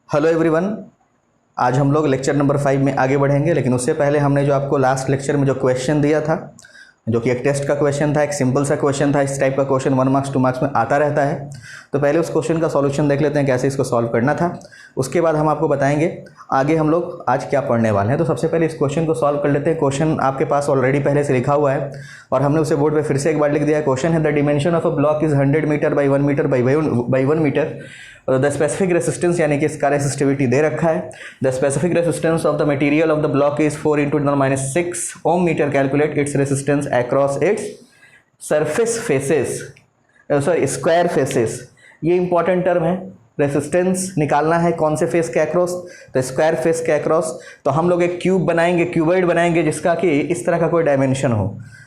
Hello everyone. आज हम लोग लेक्चर नंबर 5 में आगे बढ़ेंगे, लेकिन उससे पहले हमने जो आपको लास्ट लेक्चर में जो क्वेश्चन दिया था, जो कि एक टेस्ट का क्वेश्चन था, एक सिंपल सा क्वेश्चन था। इस टाइप का क्वेश्चन 1 मार्क्स 2 मार्क्स में आता रहता है। तो पहले उस क्वेश्चन का सॉल्यूशन देख लेते हैं, कैसे इसको सॉल्व करना था। उसके बाद हम आपको बताएंगे आगे हम लोग आज क्या पढ़ने वाले हैं। तो सबसे पहले इस क्वेश्चन को सॉल्व कर लेते हैं। क्वेश्चन आपके पास ऑलरेडी पहले से लिखा हुआ है और हमने उसे बोर्ड पे फिर से एक बार लिख दिया है। क्वेश्चन है the dimension of a block is 100 metre by 1 metre by 1 metre. The specific resistance यानी कि इसका रेसिस्टिविटी दे रखा है। The specific resistance of the material of the block is 4 × 10⁻⁶ ohm metre. Calculate its resistance across its surface faces, sorry square faces. ये important term है। Resistance निकालना है कौन से फेस के अक्रॉस, तो स्क्वायर फेस के अक्रॉस। तो हम लोग एक क्यूब बनाएंगे, क्यूबॉइड बनाएंगे, जिसका कि इस तरह का कोई डायमेंशन हो।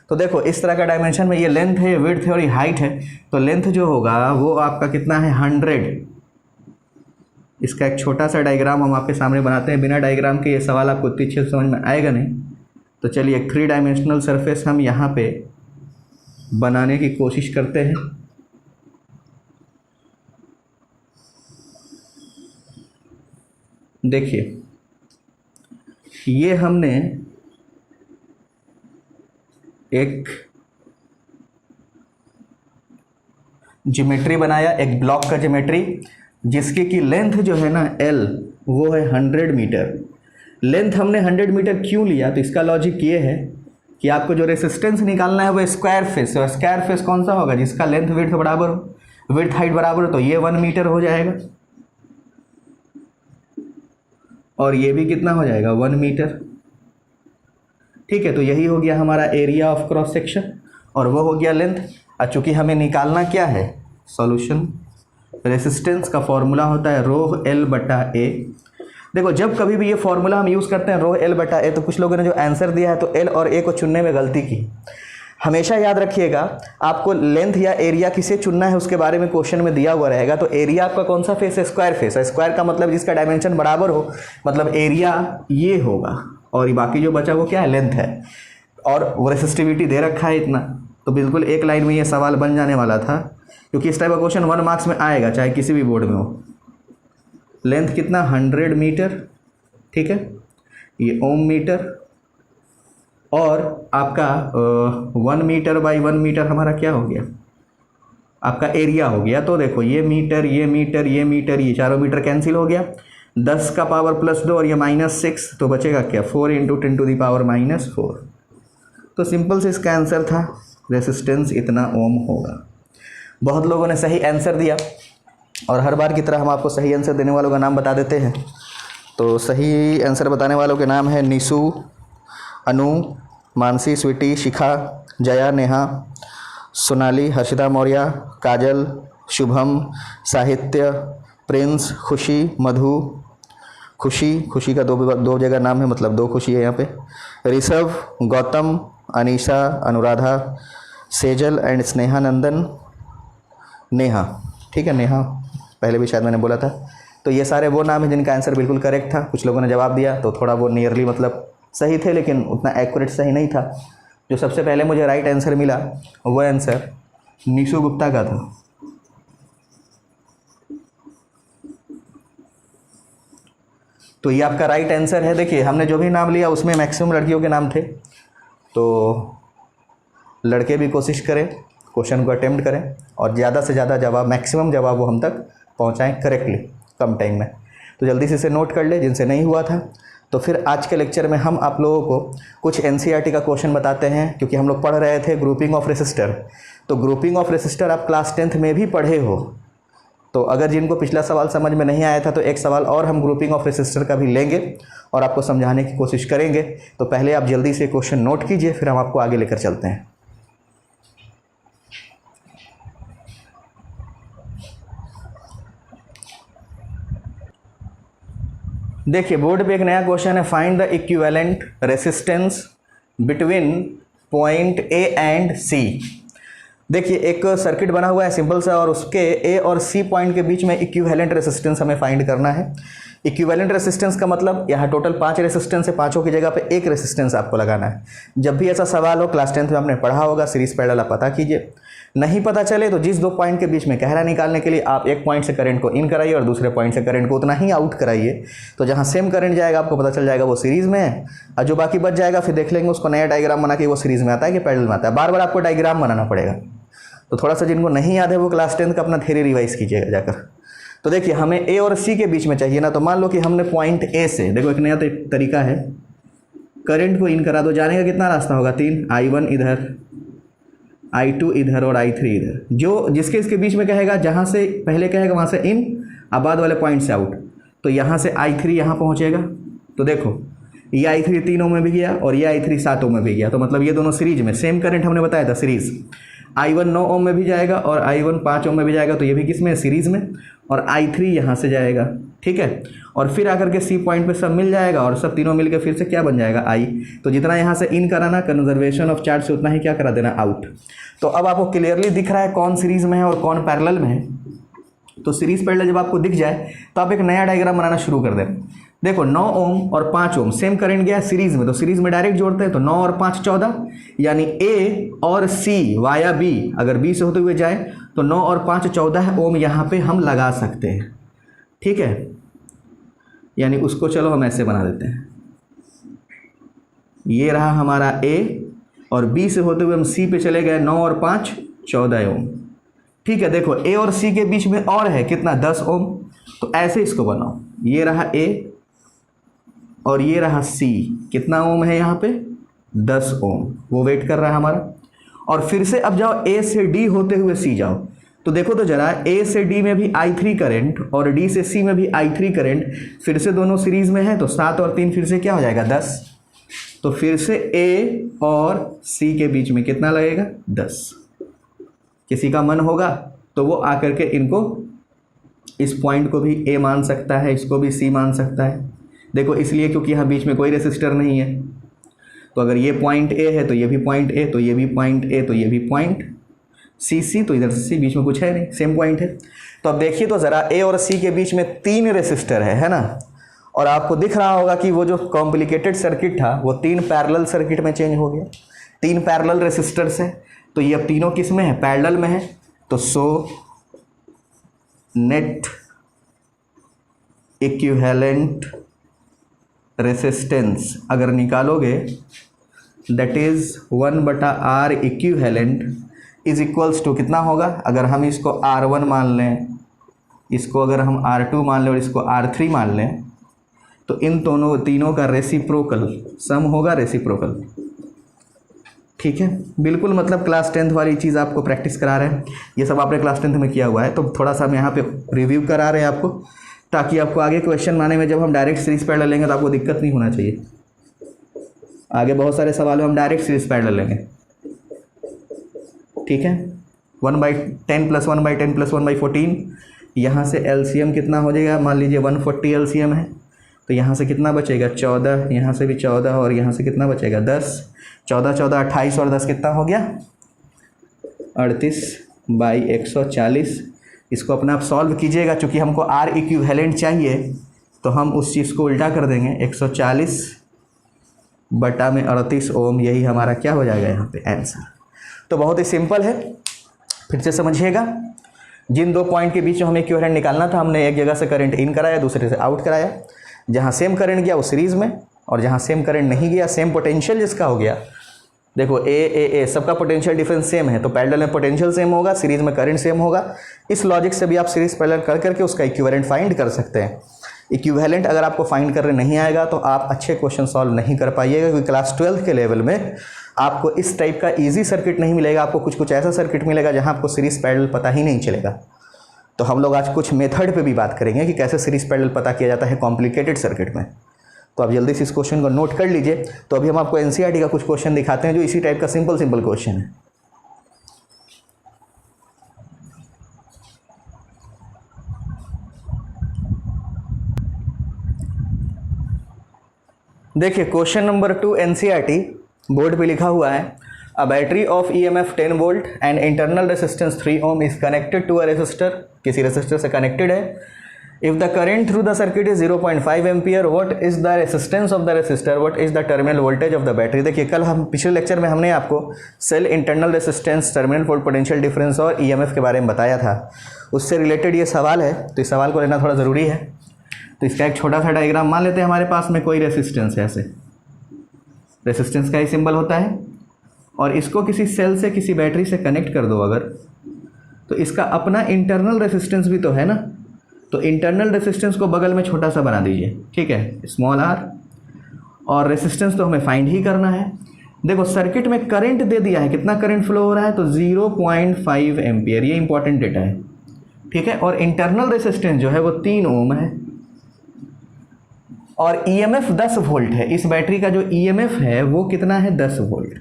तो देखो इस तरह का डायमेंशन में ये लेंथ है, ये विड्थ है और ये हाइट है। तो लेंथ जो होगा वो आपका कितना है, 100। इसका एक छोटा सा डायग्राम हम आपके सामने बनाते हैं। बिना डायग्राम के ये सवाल आपको उतनी अच्छे समझ में आएगा नहीं। तो चलिए 3 डायमेंशनल सरफेस हम यहाँ पे बनाने की कोशिश करते हैं। देखिए ये हमने एक ज्योमेट्री बनाया, एक ब्लॉक का ज्योमेट्री, जिसकी की लेंथ जो है ना L, वो है 100 मीटर। लेंथ हमने 100 मीटर क्यों लिया, तो इसका लॉजिक ये है कि आपको जो रेसिस्टेंस निकालना है वो स्क्वायर फेस। और स्क्वायर फेस कौन सा होगा, जिसका लेंथ विड्थ बराबर हो, विड्थ हाइट बराबर हो। तो ये 1 मीटर हो जाएगा और ये भी कितना हो जाएगा, 1 मीटर। ठीक है, तो यही हो गया हमारा एरिया ऑफ क्रॉस सेक्शन और वो हो गया लेंथ। और चूंकि हमें निकालना क्या है, सॉल्यूशन, रेसिस्टेंस का फॉर्मूला होता है रो एल बटा ए। देखो जब कभी भी ये फॉर्मूला हम यूज़ करते हैं रो एल बटा ए, तो कुछ लोगों ने जो आंसर दिया है तो एल और ए को चुनने में गलती की। हमेशा याद रखिएगा, आपको लेंथ या एरिया किसे चुनना है उसके बारे में क्वेश्चन में दिया हुआ रहेगा। तो एरिया आपका कौन सा फेस है, स्क्वायर फेस है। स्क्वायर का मतलब जिसका डायमेंशन बराबर हो, मतलब एरिया ये होगा और बाकी जो बचा वो क्या है, लेंथ है। और वो रेसिस्टिविटी दे रखा है इतना। तो बिल्कुल एक लाइन में ये सवाल बन जाने वाला था, क्योंकि इस टाइप का क्वेश्चन 1 मार्क्स में आएगा चाहे किसी भी बोर्ड में हो। लेंथ कितना, 100 मीटर। ठीक है, ये ओम मीटर और आपका 1 मीटर बाई 1 मीटर हमारा क्या हो गया, आपका एरिया हो गया। तो देखो ये मीटर, ये मीटर, ये मीटर, ये चारों मीटर कैंसिल हो गया। 10 का पावर +2 और ये -6, तो बचेगा क्या, 4 × 10⁻⁴। तो सिंपल से इसका आंसर था रेसिस्टेंस इतना ओम होगा। बहुत लोगों ने सही आंसर दिया और हर बार की तरह हम आपको सही आंसर देने वालों का नाम बता देते हैं। तो सही आंसर बताने वालों के नाम है निशु, अनु, मानसी, स्वीटी, शिखा, जया, नेहा, सोनाली, हर्षिता मौर्य, काजल, शुभम, साहित्य, प्रिंस, खुशी, मधु, खुशी का दो जगह नाम है, मतलब 2 खुशी है यहाँ पे, ऋषभ, गौतम, अनीशा, अनुराधा, सेजल एंड स्नेहा नंदन, नेहा। ठीक है, नेहा पहले भी शायद मैंने बोला था। तो ये सारे वो नाम हैं जिनका आंसर बिल्कुल करेक्ट था। कुछ लोगों ने जवाब दिया तो थोड़ा वो नियरली मतलब सही थे, लेकिन उतना एक्यूरेट सही नहीं था। जो सबसे पहले मुझे राइट आंसर मिला वो आंसर निशु गुप्ता का था। तो ये आपका राइट आंसर है। देखिए हमने जो भी नाम लिया उसमें मैक्सिमम लड़कियों के नाम थे। तो लड़के भी कोशिश करें, क्वेश्चन को अटेम्प्ट करें और ज़्यादा से ज़्यादा जवाब, मैक्सिमम जवाब वो हम तक पहुंचाएं करेक्टली कम टाइम में। तो जल्दी से इसे नोट कर ले जिनसे नहीं हुआ था। तो फिर आज के लेक्चर में हम आप लोगों को कुछ एनसीईआरटी का क्वेश्चन बताते हैं, क्योंकि हम लोग पढ़ रहे थे ग्रुपिंग ऑफ रेसिस्टर। तो ग्रुपिंग ऑफ रेसिस्टर आप क्लास 10th में भी पढ़े हो। तो अगर जिनको पिछला सवाल समझ में नहीं आया था तो एक सवाल और हम ग्रुपिंग ऑफ रेसिस्टर का भी लेंगे और आपको समझाने की कोशिश करेंगे। तो पहले आप जल्दी से क्वेश्चन नोट कीजिए, फिर हम आपको आगे लेकर चलते हैं। देखिए बोर्ड पे एक नया क्वेश्चन है, find the equivalent resistance between point A and C. देखिए एक सर्किट बना हुआ है सिंपल सा, और उसके ए और सी पॉइंट के बीच में इक्विवेलेंट रेसिस्टेंस हमें फाइंड करना है। इक्विवेलेंट रेसिस्टेंस का मतलब यहाँ टोटल 5 रेसिस्टेंस है, पांचों की जगह पे एक रेसिस्टेंस आपको लगाना है। जब भी ऐसा सवाल हो क्लास 10th में आपने पढ़ा होगा, सीरीज पैरेलल आप पता कीजिए। नहीं पता चले तो जिस दो पॉइंट के बीच में कह रहा निकालने के लिए आप एक पॉइंट से करंट को इन कराइए और दूसरे पॉइंट से करंट को उतना ही आउट कराइए, तो जहाँ सेम करंट जाएगा आपको पता चल जाएगा वो सीरीज में है, और जो बाकी बच जाएगा फिर देख लेंगे उसको नया डायग्राम बना के वो सीरीज में आता है कि पैरेलल में आता है। बार बार आपको डायग्राम बनाना पड़ेगा, तो थोड़ा सा जिनको नहीं याद है वो क्लास 10th का अपना थ्योरी रिवाइज कीजिएगा जाकर। तो देखिए हमें ए और सी के बीच में चाहिए ना, तो मान लो कि हमने पॉइंट ए से, देखो एक नया तरीका है, करंट को इन करा दो। जाने का कितना रास्ता होगा? 3, I1 इधर, I2 इधर और I3 इधर। जो जिसके इसके बीच में कहेगा, जहाँ से पहले कहेगा वहाँ से इन, अब बाद वाले पॉइंट से आउट। तो यहाँ से I3 यहाँ पहुँचेगा, तो देखो ये I3 3 ओम में भी गया और ये I3 7 ओम में भी गया, तो मतलब ये दोनों सीरीज में, सेम करंट हमने बताया था सीरीज। I1 9 ओम में भी जाएगा और I1 5 ओम में भी जाएगा, तो ये भी किस में? सीरीज में। और I3 यहाँ से जाएगा, ठीक है, और फिर आकर के सी पॉइंट पे सब मिल जाएगा और सब तीनों मिलकर फिर से क्या बन जाएगा? I। तो जितना यहाँ से इन कराना कंजर्वेशन ऑफ चार्ज से, उतना ही क्या करा देना? आउट। तो अब आपको क्लियरली दिख रहा है कौन सीरीज में है और कौन पैरेलल में है। तो सीरीज पैरेलल जब आपको दिख जाए तो आप एक नया डायग्राम बनाना शुरू कर दें। देखो 9 ओम और 5 ओम सेम करंट गया सीरीज में, तो सीरीज में डायरेक्ट जोड़ते हैं, तो 9 और 5 14, यानी ए और सी वाया बी, अगर बी से होते हुए जाए तो 9 और 5 14 ओम यहाँ पे हम लगा सकते हैं, ठीक है। यानी उसको चलो हम ऐसे बना देते हैं, ये रहा हमारा ए, और बी से होते हुए हम सी पे चले गए, 9 और 5 14 ओम, ठीक है। देखो ए और सी के बीच में और है कितना? 10 ओम। तो ऐसे इसको बनाओ, ये रहा ए और ये रहा सी, कितना ओम है यहाँ पे? 10 ओम। वो वेट कर रहा है हमारा। और फिर से अब जाओ ए से डी होते हुए सी जाओ, तो देखो तो जरा, ए से डी में भी I3 करंट और डी से सी में भी I3 करंट, फिर से दोनों सीरीज में है, तो 7 और 3 फिर से क्या हो जाएगा? 10। तो फिर से ए और सी के बीच में कितना लगेगा? 10। किसी का मन होगा तो वो आकर के इनको, इस पॉइंट को भी ए मान सकता है, इसको भी सी मान सकता है। देखो इसलिए क्योंकि यहाँ बीच में कोई रेसिस्टर नहीं है, तो अगर ये पॉइंट ए है तो ये भी पॉइंट ए, तो ये भी पॉइंट ए, तो ये भी पॉइंट सी, तो इधर से सी, बीच में कुछ है नहीं, सेम पॉइंट है। तो अब देखिए तो ज़रा ए और सी के बीच में 3 रेसिस्टर है ना, और आपको दिख रहा होगा कि वो जो कॉम्प्लिकेटेड सर्किट था वो 3 पैरेलल सर्किट में चेंज हो गया। 3 पैरेलल रेसिस्टर्स है, तो ये अब तीनों किस में है? पैरेलल में है। तो सो नेट इक्विवेलेंट रेसिस्टेंस अगर निकालोगे, that is 1/R equivalent is equals to कितना होगा? अगर हम इसको R1 मान लें, इसको अगर हम R2 मान लें और इसको R3 मान लें, तो इन दोनों तीनों का रेसिप्रोकल सम होगा, रेसिप्रोकल, ठीक है। बिल्कुल मतलब क्लास 10th वाली चीज़ आपको प्रैक्टिस करा रहे हैं, ये सब आपने क्लास 10th में किया हुआ है, तो थोड़ा सा हम यहाँ पे रिव्यू करा रहे हैं आपको, ताकि आपको आगे क्वेश्चन बनाने में जब हम डायरेक्ट सीरीज पैरेलल लेंगे तो आपको दिक्कत नहीं होना चाहिए। आगे बहुत सारे सवालों में हम डायरेक्ट सीरीज पैरेलल लेंगे, ठीक है। 1/10 + 1/10 + 1/14, यहाँ से एलसीएम कितना हो जाएगा? मान लीजिए 140 एलसीएम है, तो यहाँ से कितना बचेगा? 14, यहाँ से भी 14 और यहाँ से कितना बचेगा? 10। 14 14 28 और 10 कितना हो गया? 38/140। इसको अपना आप सॉल्व कीजिएगा, चूँकि हमको R इक्विवेलेंट चाहिए तो हम उस चीज़ को उल्टा कर देंगे, 140/38 ओम, यही हमारा क्या हो जाएगा यहाँ पे? आंसर। तो बहुत ही सिंपल है, फिर से समझिएगा। जिन दो पॉइंट के बीच में हमें इक्विवेलेंट निकालना था, हमने एक जगह से करंट इन कराया, दूसरे से आउट कराया। जहाँ सेम करंट गया वो सीरीज़ में, और जहाँ सेम करंट नहीं गया, सेम पोटेंशियल जिसका हो गया, देखो ए सबका पोटेंशियल डिफरेंस सेम है, तो पैरेलल में पोटेंशियल सेम होगा, सीरीज में करंट सेम होगा। इस लॉजिक से भी आप सीरीज पैरेलल कर करके उसका इक्विवेलेंट फाइंड कर सकते हैं। इक्विवेलेंट अगर आपको फाइंड करने नहीं आएगा तो आप अच्छे क्वेश्चन सॉल्व नहीं कर पाइएगा, क्योंकि क्लास 12 के लेवल में आपको इस टाइप का ईजी सर्किट नहीं मिलेगा, आपको कुछ ऐसा सर्किट मिलेगा जहाँ आपको सीरीज पैरेलल पता ही नहीं चलेगा। तो हम लोग आज कुछ मेथड पे भी बात करेंगे कि कैसे सीरीज पैरेलल पता किया जाता है कॉम्प्लिकेटेड सर्किट में। तो आप जल्दी से इस क्वेश्चन को नोट कर लीजिए। तो अभी हम आपको एनसीईआरटी का कुछ क्वेश्चन दिखाते हैं जो इसी टाइप का सिंपल क्वेश्चन है। देखिए क्वेश्चन नंबर 2 एनसीईआरटी बोर्ड पे लिखा हुआ है, A battery of EMF 10 volt and internal resistance 3 ohm is connected to a resistor, किसी resistor से connected है. If the current through the circuit is 0.5 ampere, what is the resistance of the resistor? What is the terminal voltage of the battery? देखिए कल हम पिछले lecture में हमने आपको cell internal resistance, terminal potential difference और EMF के बारे में बताया था. उससे रिलेटेड ये सवाल है, तो इस सवाल को लेना थोड़ा ज़रूरी है. तो इसका एक छोटा सा डायग्राम मान लेते हैं. हमारे पास में कोई रेसिस्टेंस है, ऐसे रेसिस्टेंस का ही सिंबल होता है, और इसको किसी सेल से किसी बैटरी से कनेक्ट कर दो अगर, तो इसका अपना इंटरनल रेसिस्टेंस भी तो है ना. तो इंटरनल रेसिस्टेंस को बगल में छोटा सा बना दीजिए, ठीक है, स्मॉल r. और रेसिस्टेंस तो हमें फाइंड ही करना है. देखो सर्किट में करंट दे दिया है, कितना करंट फ्लो हो रहा है, तो 0.5 एम्पियर, ये इंपॉर्टेंट डेटा है, ठीक है. और इंटरनल रेसिस्टेंस जो है वो 3 ओम है, और EMF 10 वोल्ट है. इस बैटरी का जो EMF है वो कितना है, 10 वोल्ट,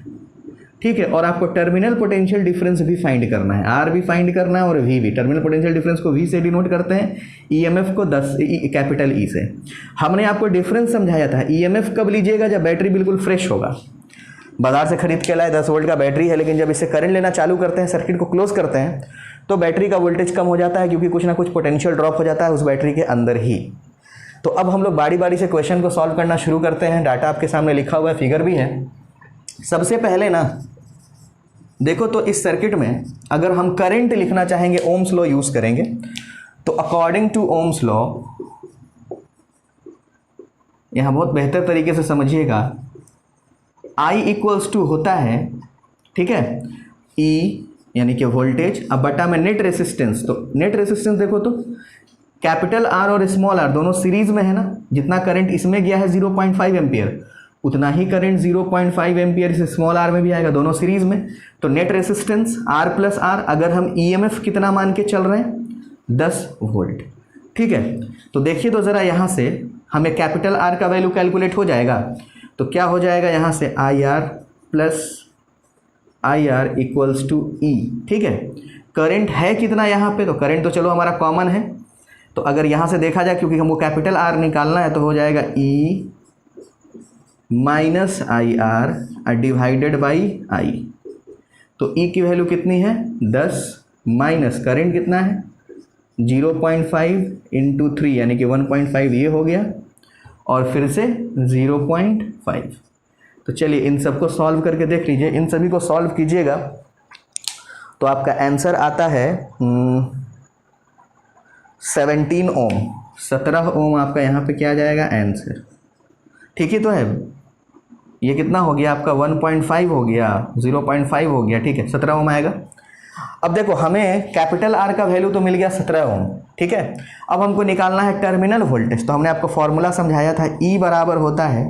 ठीक है. और आपको टर्मिनल पोटेंशियल डिफरेंस भी फाइंड करना है, R भी फाइंड करना है और V भी. टर्मिनल पोटेंशियल डिफरेंस को V से डिनोट करते हैं, EMF को 10 कैपिटल E से. हमने आपको डिफरेंस समझाया था. EMF कब लीजिएगा, जब बैटरी बिल्कुल फ्रेश होगा. बाजार से खरीद के लाए 10 वोल्ट का बैटरी है, लेकिन जब इससे करंट लेना चालू करते हैं, सर्किट को क्लोज करते हैं, तो बैटरी का वोल्टेज कम हो जाता है, क्योंकि कुछ ना कुछ पोटेंशियल ड्रॉप हो जाता है उस बैटरी के अंदर ही. तो अब हम लोग बारी बारी से क्वेश्चन को सॉल्व करना शुरू करते हैं. डाटा आपके सामने लिखा हुआ है, फिगर भी है. सबसे पहले ना देखो, तो इस सर्किट में अगर हम करंट लिखना चाहेंगे, ओम्स लॉ यूज करेंगे. तो अकॉर्डिंग टू ओम्स लॉ, यहां बहुत बेहतर तरीके से समझिएगा, I इक्वल्स टू होता है, ठीक है, E यानी कि वोल्टेज, अब बटा में नेट रेसिस्टेंस. तो नेट रेसिस्टेंस देखो तो कैपिटल R और स्मॉल r दोनों सीरीज में है ना. जितना करंट इसमें गया है 0.5 एम्पियर, उतना ही करंट 0.5 एम्पियर इस स्मॉल r में भी आएगा, दोनों सीरीज में. तो net resistance R plus R. अगर हम EMF कितना मान के चल रहे हैं, 10 वोल्ट, ठीक है. तो देखिए तो ज़रा यहाँ से हमें कैपिटल R का वैल्यू कैलकुलेट हो जाएगा. तो क्या हो जाएगा यहाँ से, IR plus IR equals to E, ठीक है. करंट है कितना यहाँ पे, तो करंट तो चलो हमारा कॉमन है. तो अगर यहाँ से देखा जाए, क्योंकि हमको कैपिटल R निकालना है, तो हो जाएगा E minus IR divided by I. तो E की वैल्यू कितनी है, 10, माइनस करंट कितना है 0.5 इंटू 3 यानी कि 1.5, ये हो गया, और फिर से 0.5. तो चलिए इन सबको सॉल्व करके देख लीजिए. इन सभी को सॉल्व कीजिएगा तो आपका आंसर आता है 17 ओम. 17 ओम आपका यहाँ पे क्या आ जाएगा, आंसर. ठीक ही तो है. ये कितना हो गया आपका, 1.5 हो गया, 0.5 हो गया, ठीक है, 17 ओम आएगा. अब देखो हमें कैपिटल R का वैल्यू तो मिल गया 17 ओम, ठीक है. अब हमको निकालना है टर्मिनल वोल्टेज. तो हमने आपको फॉर्मूला समझाया था, E बराबर होता है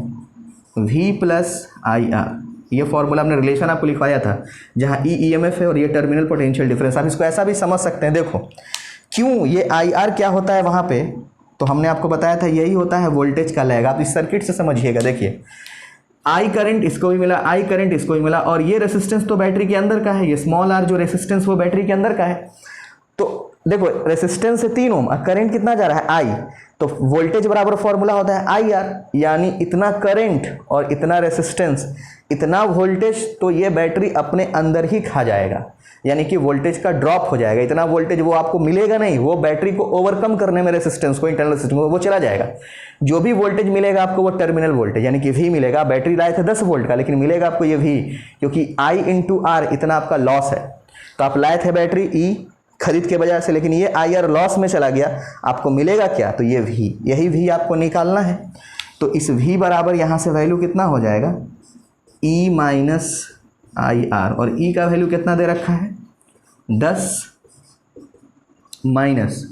V प्लस IR. ये फॉर्मूला हमने रिलेशन आपको लिखवाया था, जहाँ E EMF है और ये टर्मिनल पोटेंशियल डिफरेंस. आप इसको ऐसा भी समझ सकते हैं. देखो क्यों ये IR क्या होता है वहाँ पे, तो हमने आपको बताया था यही होता है वोल्टेज का लैग. आप इस सर्किट से समझिएगा. देखिए I करंट इसको भी मिला, I करंट इसको भी मिला, और ये रेसिस्टेंस तो बैटरी के अंदर का है, ये स्मॉल r जो रेसिस्टेंस वो बैटरी के अंदर का है. तो देखो रेसिस्टेंस से 3 ओम, करंट कितना जा रहा है, I. तो वोल्टेज बराबर फॉर्मूला होता है IR, यानी इतना करंट और इतना रेसिस्टेंस, इतना वोल्टेज, तो ये बैटरी अपने अंदर ही खा जाएगा, यानी कि वोल्टेज का ड्रॉप हो जाएगा. इतना वोल्टेज वो आपको मिलेगा नहीं, वो बैटरी को ओवरकम करने में रेसिस्टेंस को, इंटरनल रेसिस्टेंस को, वो चला जाएगा. जो भी वोल्टेज मिलेगा आपको वो टर्मिनल वोल्टेज यानी कि V मिलेगा. बैटरी लाए थे 10 वोल्ट का, लेकिन मिलेगा आपको ये V, क्योंकि I इंटू R इतना आपका लॉस है. तो आप लाए थे बैटरी E खरीद के बाजार से, लेकिन ये IR लॉस में चला गया, आपको मिलेगा क्या, तो ये V. यही V आपको निकालना है. तो इस V बराबर यहाँ से वैल्यू कितना हो जाएगा, E माइनस IR. और E का वैल्यू कितना दे रखा है, 10 माइनस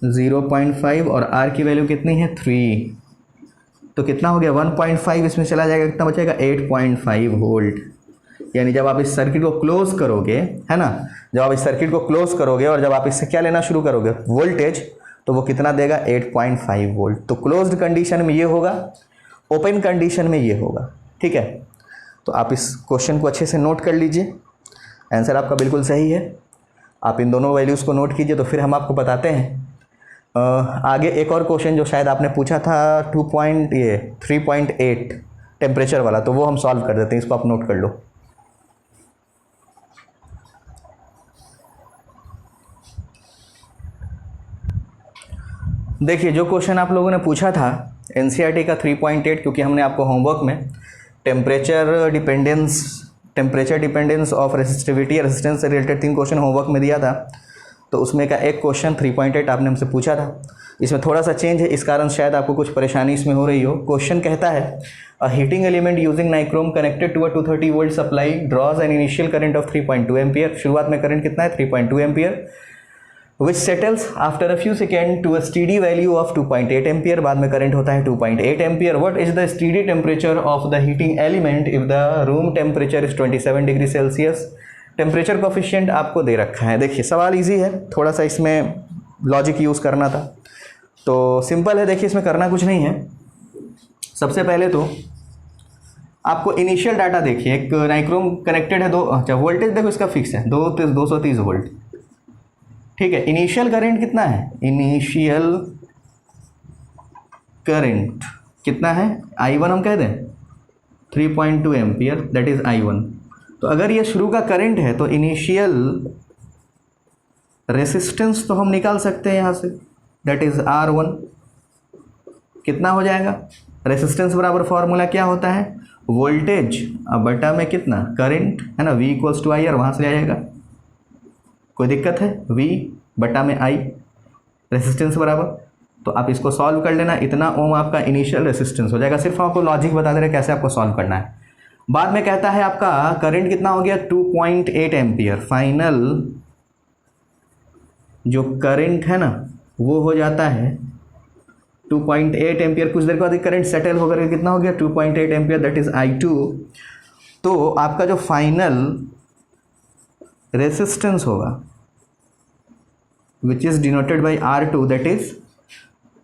0.5, और R की वैल्यू कितनी है, 3. तो कितना हो गया, 1.5 इसमें चला जाएगा, कितना बचेगा, 8.5 वोल्ट. यानी जब आप इस सर्किट को क्लोज करोगे, है ना, जब आप इस सर्किट को क्लोज करोगे और जब आप इससे क्या लेना शुरू करोगे, वोल्टेज, तो वो कितना देगा, 8.5 वोल्ट. तो क्लोज्ड कंडीशन में ये होगा, ओपन कंडीशन में ये होगा. ठीक है. तो आप इस क्वेश्चन को अच्छे से नोट कर लीजिए. आंसर आपका बिल्कुल सही है. आप इन दोनों वैल्यूज़ को नोट कीजिए, तो फिर हम आपको बताते हैं. आगे एक और क्वेश्चन जो शायद आपने पूछा था 3.8 टेम्परेचर वाला, तो वो हम सॉल्व कर देते हैं. इसको आप नोट कर लो. देखिए जो क्वेश्चन आप लोगों ने पूछा था एनसीईआरटी का 3.8, क्योंकि हमने आपको होमवर्क में टेम्परेचर डिपेंडेंस ऑफ रेसिस्टिविटी या रेजिस्टेंस से रिलेटेड 3 क्वेश्चन होमवर्क में दिया था, तो उसमें का एक क्वेश्चन 3.8 आपने हमसे पूछा था। इसमें थोड़ा सा चेंज है, इस कारण शायद आपको कुछ परेशानी इसमें हो रही हो। क्वेश्चन कहता है a heating element using nichrome connected to a 230 volt supply draws an initial current of 3.2 ampere. शुरुआत में करंट कितना है 3.2 ampere, which settles after a few second to a steady value of 2.8 ampere. बाद में current होता है 2.8 ampere. What is the steady temperature of the heating element if the room temperature is 27 degree Celsius. Temperature coefficient आपको दे रखा है। देखिए सवाल easy है, थोड़ा सा इसमें लॉजिक यूज़ करना था, तो सिंपल है। देखिए इसमें करना कुछ नहीं है। सबसे पहले तो आपको इनिशियल डाटा देखिए, एक नाइक्रोम कनेक्टेड है दो, अच्छा वोल्टेज देखो इसका फिक्स है 230 वोल्ट, ठीक है। इनिशियल करंट कितना है, इनिशियल करंट कितना है I1 हम कह दें 3.2 एम्पियर, दैट इज I1। तो अगर ये शुरू का करंट है तो इनिशियल रेसिस्टेंस तो हम निकाल सकते हैं यहाँ से, दैट इज R1। कितना हो जाएगा, रेसिस्टेंस बराबर फॉर्मूला क्या होता है, वोल्टेज अब बटा में कितना करंट है ना, V इक्वल्स टू I, और वहाँ से आ जाएगा। कोई दिक्कत है, V बटा में I रेसिस्टेंस बराबर, तो आप इसको सॉल्व कर लेना। इतना ओम आपका इनिशियल रेसिस्टेंस हो जाएगा। सिर्फ आपको लॉजिक बता दे रहे कैसे आपको सॉल्व करना है। बाद में कहता है आपका करंट कितना हो गया 2.8 एम्पियर। फाइनल जो करंट है ना वो हो जाता है 2.8 एम्पियर। कुछ देर के बाद करंट सेटल होकर कितना हो गया 2.8 एम्पियर, दैट इज I2। तो आपका जो फाइनल रेसिस्टेंस होगा which is denoted by R2, that is,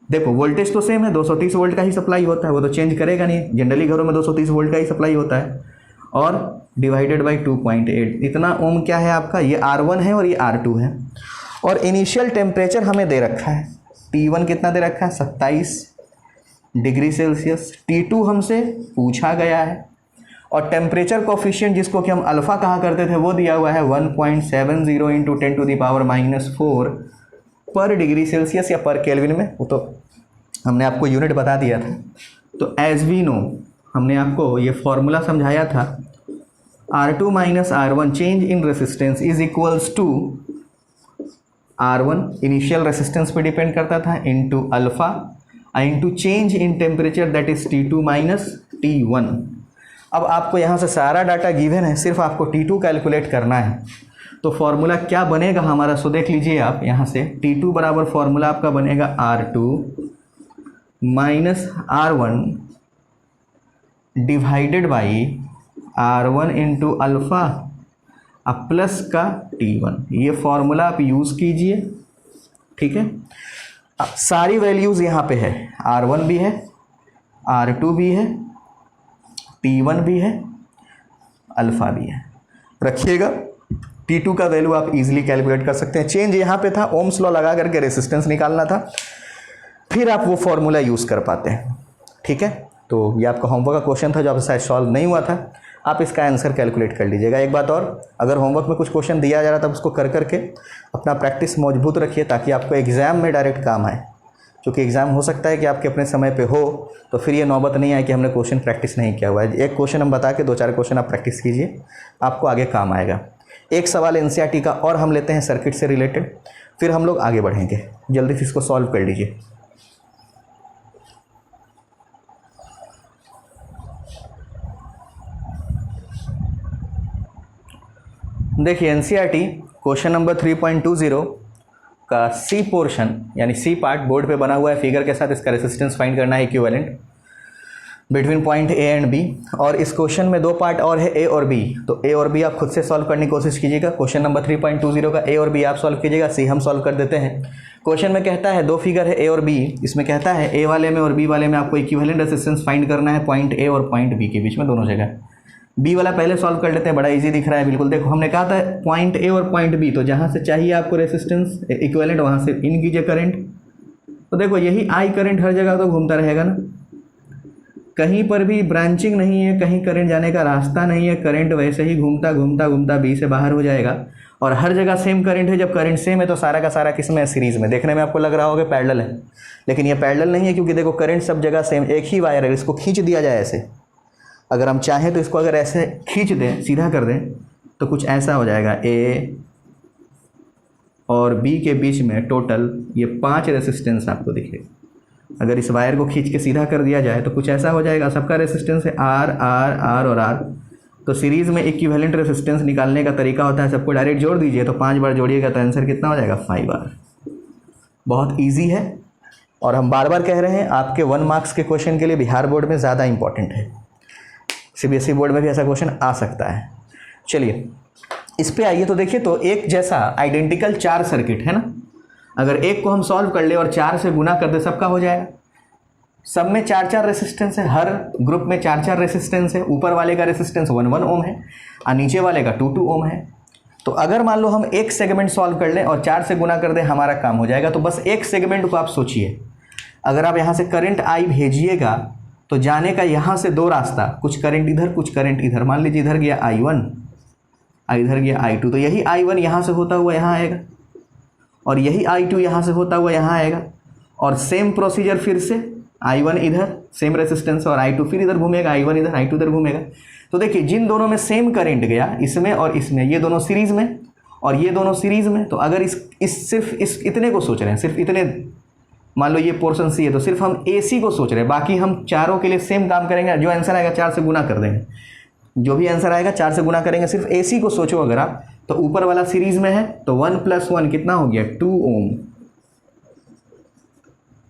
देखो वोल्टेज तो सेम है, 230 वोल्ट का ही सप्लाई होता है, वो तो चेंज करेगा नहीं, जनरली घरों में 230 वोल्ट का ही सप्लाई होता है, और डिवाइडेड बाई 2.8। इतना ओम क्या है आपका, ये R1 है और ये R2 है। और इनिशियल टेम्परेचर हमें दे रखा है T1 कितना दे रखा है 27 डिग्री सेल्सियस। T2 हमसे पूछा गया है, और टेम्परेचर कोफिशिएंट जिसको कि हम अल्फ़ा कहा करते थे वो दिया हुआ है 1.70 इंटू 10⁻⁻⁴ पर डिग्री सेल्सियस या पर केल्विन में, वो तो हमने आपको यूनिट बता दिया था। तो एज वी नो हमने आपको ये फॉर्मूला समझाया था, R2 minus R1 change in resistance is equals to R1 initial resistance पे डिपेंड करता था into alpha into change in temperature that is T2 minus T1। अब आपको यहाँ से सारा डाटा गिवन है, सिर्फ आपको T2 कैलकुलेट करना है। तो फॉर्मूला क्या बनेगा हमारा, सो देख लीजिए आप यहाँ से T2 बराबर फॉर्मूला आपका बनेगा R2 minus R1 divided by R1 into alpha अब प्लस का T1। ये फॉर्मूला आप यूज़ कीजिए, ठीक है। अब सारी वैल्यूज़ यहाँ पे है, R1 भी है, R2 भी है, T1 भी है, अल्फ़ा भी है। रखिएगा T2 का वैल्यू आप इजीली कैलकुलेट कर सकते हैं। चेंज यहाँ पे था, ओम्स लॉ लगा करके रेसिस्टेंस निकालना था, फिर आप वो फॉर्मूला यूज़ कर पाते हैं, ठीक है। तो ये आपका होमवर्क का क्वेश्चन था जो आपसे शायद सॉल्व नहीं हुआ था, आप इसका आंसर कैलकुलेट कर लीजिएगा। एक बात और, अगर होमवर्क में कुछ क्वेश्चन दिया जा रहा था उसको कर करके अपना प्रैक्टिस मजबूत रखिए, ताकि आपको एग्ज़ाम में डायरेक्ट काम आए। क्योंकि एग्ज़ाम हो सकता है कि आपके अपने समय पे हो, तो फिर ये नौबत नहीं आए कि हमने क्वेश्चन प्रैक्टिस नहीं किया हुआ है। एक क्वेश्चन हम बता के 2-4 क्वेश्चन आप प्रैक्टिस कीजिए, आपको आगे काम आएगा। एक सवाल एनसीईआरटी का और हम लेते हैं सर्किट से रिलेटेड, फिर हम लोग आगे बढ़ेंगे। जल्दी से इसको सॉल्व कर लीजिए। देखिए एनसीईआरटी क्वेश्चन नंबर 3.20 का सी पोर्शन यानी सी पार्ट बोर्ड पे बना हुआ है फिगर के साथ। इसका रेसिस्टेंस फाइंड करना है equivalent between point A and B. और इस क्वेश्चन में 2 पार्ट और है, ए और बी। तो ए और बी आप खुद से सॉल्व करने की कोशिश कीजिएगा। क्वेश्चन नंबर 3.20 का ए और बी आप सॉल्व कीजिएगा, सी हम सॉल्व कर देते हैं। क्वेश्चन में कहता है 2 फिगर है ए और बी, इसमें कहता है ए वाले में और बी वाले में आपको इक्विवेलेंट रेसिस्टेंस फाइंड करना है पॉइंट ए और पॉइंट बी के बीच में, दोनों जगह। बी वाला पहले सॉल्व कर लेते हैं, बड़ा इजी दिख रहा है बिल्कुल। देखो हमने कहा था पॉइंट ए और पॉइंट बी, तो जहाँ से चाहिए आपको रेसिस्टेंस इक्विवेलेंट वहाँ से इन कीजिए करंट। तो देखो यही आई करंट हर जगह तो घूमता रहेगा ना, कहीं पर भी ब्रांचिंग नहीं है, कहीं करंट जाने का रास्ता नहीं है, करंट वैसे ही घूमता घूमता घूमता बी से बाहर हो जाएगा और हर जगह सेम करंट है। जब करंट सेम है तो सारा का सारा किस में है, सीरीज़ में। देखने में आपको लग रहा होगा पैरेलल है, लेकिन ये पैरेलल नहीं है, क्योंकि देखो करंट सब जगह सेम, एक ही वायर है। इसको खींच दिया जाए ऐसे, अगर हम चाहें तो इसको अगर ऐसे खींच दें, सीधा कर दें, तो कुछ ऐसा हो जाएगा। ए और बी के बीच में टोटल ये 5 रेसिस्टेंस आपको दिखेगा। अगर इस वायर को खींच के सीधा कर दिया जाए तो कुछ ऐसा हो जाएगा। सबका रेसिस्टेंस है आर आर आर और आर। तो सीरीज़ में इक्विवेलेंट रेसिस्टेंस निकालने का तरीका होता है, सबको डायरेक्ट जोड़ दीजिए, तो 5 बार जोड़िएगा तो आंसर कितना हो जाएगा, 5R। बहुत ईजी है, और हम बार बार कह रहे हैं आपके 1 मार्क्स के क्वेश्चन के लिए बिहार बोर्ड में ज़्यादा इंपॉर्टेंट है। सीबीएसई बोर्ड में भी ऐसा क्वेश्चन आ सकता है। चलिए इस पे आइए। तो देखिए, तो एक जैसा आइडेंटिकल 4 सर्किट है ना, अगर एक को हम सॉल्व कर ले और 4 से गुना कर दे, सबका हो जाएगा। सब में 4-4 रेसिस्टेंस है, हर ग्रुप में 4-4 रेसिस्टेंस है। ऊपर वाले का रेसिस्टेंस 1-1 ओम है और नीचे वाले का 2-2 ओम है। तो अगर मान लो हम एक सेगमेंट सॉल्व कर लें और 4 से गुना कर दें, हमारा काम हो जाएगा। तो बस एक सेगमेंट को आप सोचिए, अगर आप यहाँ से करंट आई भेजिएगा तो जाने का यहाँ से 2 रास्ता, कुछ करंट इधर कुछ करंट इधर। मान लीजिए इधर गया I1 और इधर गया I2, तो यही I1 यहाँ से होता हुआ यहाँ आएगा और यही I2 यहाँ से होता हुआ यहाँ आएगा। और सेम प्रोसीजर फिर से, I1 इधर सेम रेसिस्टेंस और I2 फिर इधर घूमेगा, I1 इधर I2 इधर घूमेगा। तो देखिए जिन दोनों में सेम करंट गया, इसमें और इसमें, ये दोनों सीरीज़ में और ये दोनों सीरीज़ में। तो अगर सिर्फ इस इतने को सोच रहे हैं, सिर्फ इतने, मान लो ये पोर्शन सी है, तो सिर्फ हम AC को सोच रहे हैं, बाकी हम चारों के लिए सेम काम करेंगे। जो आंसर आएगा 4 से गुना कर देंगे, जो भी आंसर आएगा 4 से गुना करेंगे। सिर्फ AC को सोचो अगर आप, तो ऊपर वाला सीरीज़ में है तो 1 + 1 कितना हो गया, 2 ओम,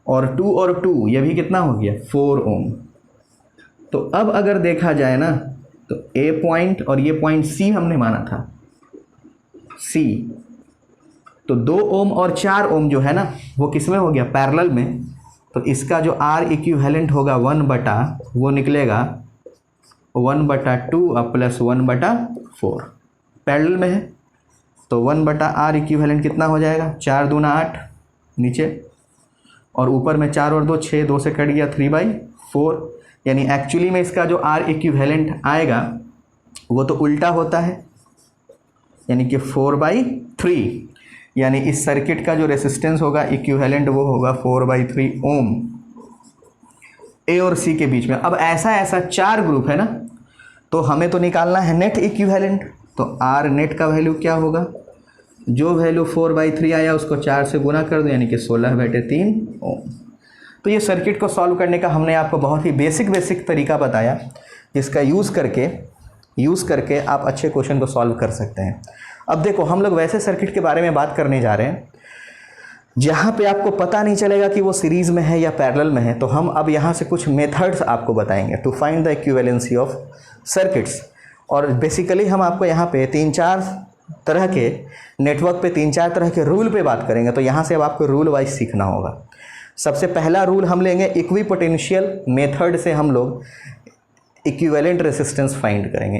और 2 और 2 ये भी कितना हो गया, 4 ओम। तो अब अगर देखा जाए ना, तो A पॉइंट और ये पॉइंट C हमने माना था C, तो 2 ओम और 4 ओम जो है ना, वो किस में हो गया, पैरेलल में। तो इसका जो R इक्विवेलेंट होगा 1/, वो निकलेगा 1/2 + 1/4, पैरेलल में है। तो 1/R इक्विवेलेंट कितना हो जाएगा, 4 दूना 8 नीचे, और ऊपर में 4 और 2 6, 2 से कट गया 3/4। यानी एक्चुअली में इसका जो R इक्विवेलेंट आएगा वो तो उल्टा होता है, यानी कि 4/3। यानी इस सर्किट का जो रेसिस्टेंस होगा इक्विवेलेंट, वो होगा 4/3 ओम A और C के बीच में। अब ऐसा 4 ग्रुप है ना, तो हमें तो निकालना है नेट इक्विवेलेंट। तो R नेट का वैल्यू क्या होगा, जो वैल्यू 4/3 आया उसको 4 से गुना कर दो, यानी कि 16/3 ओम। तो ये सर्किट को सॉल्व करने का हमने आपको बहुत ही बेसिक तरीका बताया, जिसका यूज़ करके आप अच्छे क्वेश्चन को सॉल्व कर सकते हैं। अब देखो, हम लोग वैसे सर्किट के बारे में बात करने जा रहे हैं जहाँ पे आपको पता नहीं चलेगा कि वो सीरीज़ में है या पैरेलल में है। तो हम अब यहाँ से कुछ मेथड्स आपको बताएंगे to find the equivalency of circuits. और बेसिकली हम आपको यहाँ पे 3-4 तरह के नेटवर्क पे 3-4 तरह के रूल पे बात करेंगे। तो यहाँ से अब आपको रूल वाइज सीखना होगा। सबसे पहला रूल हम लेंगे, इक्विपोटेंशियल मेथड से हम लोग इक्विवेलेंट रेसिस्टेंस फाइंड करेंगे।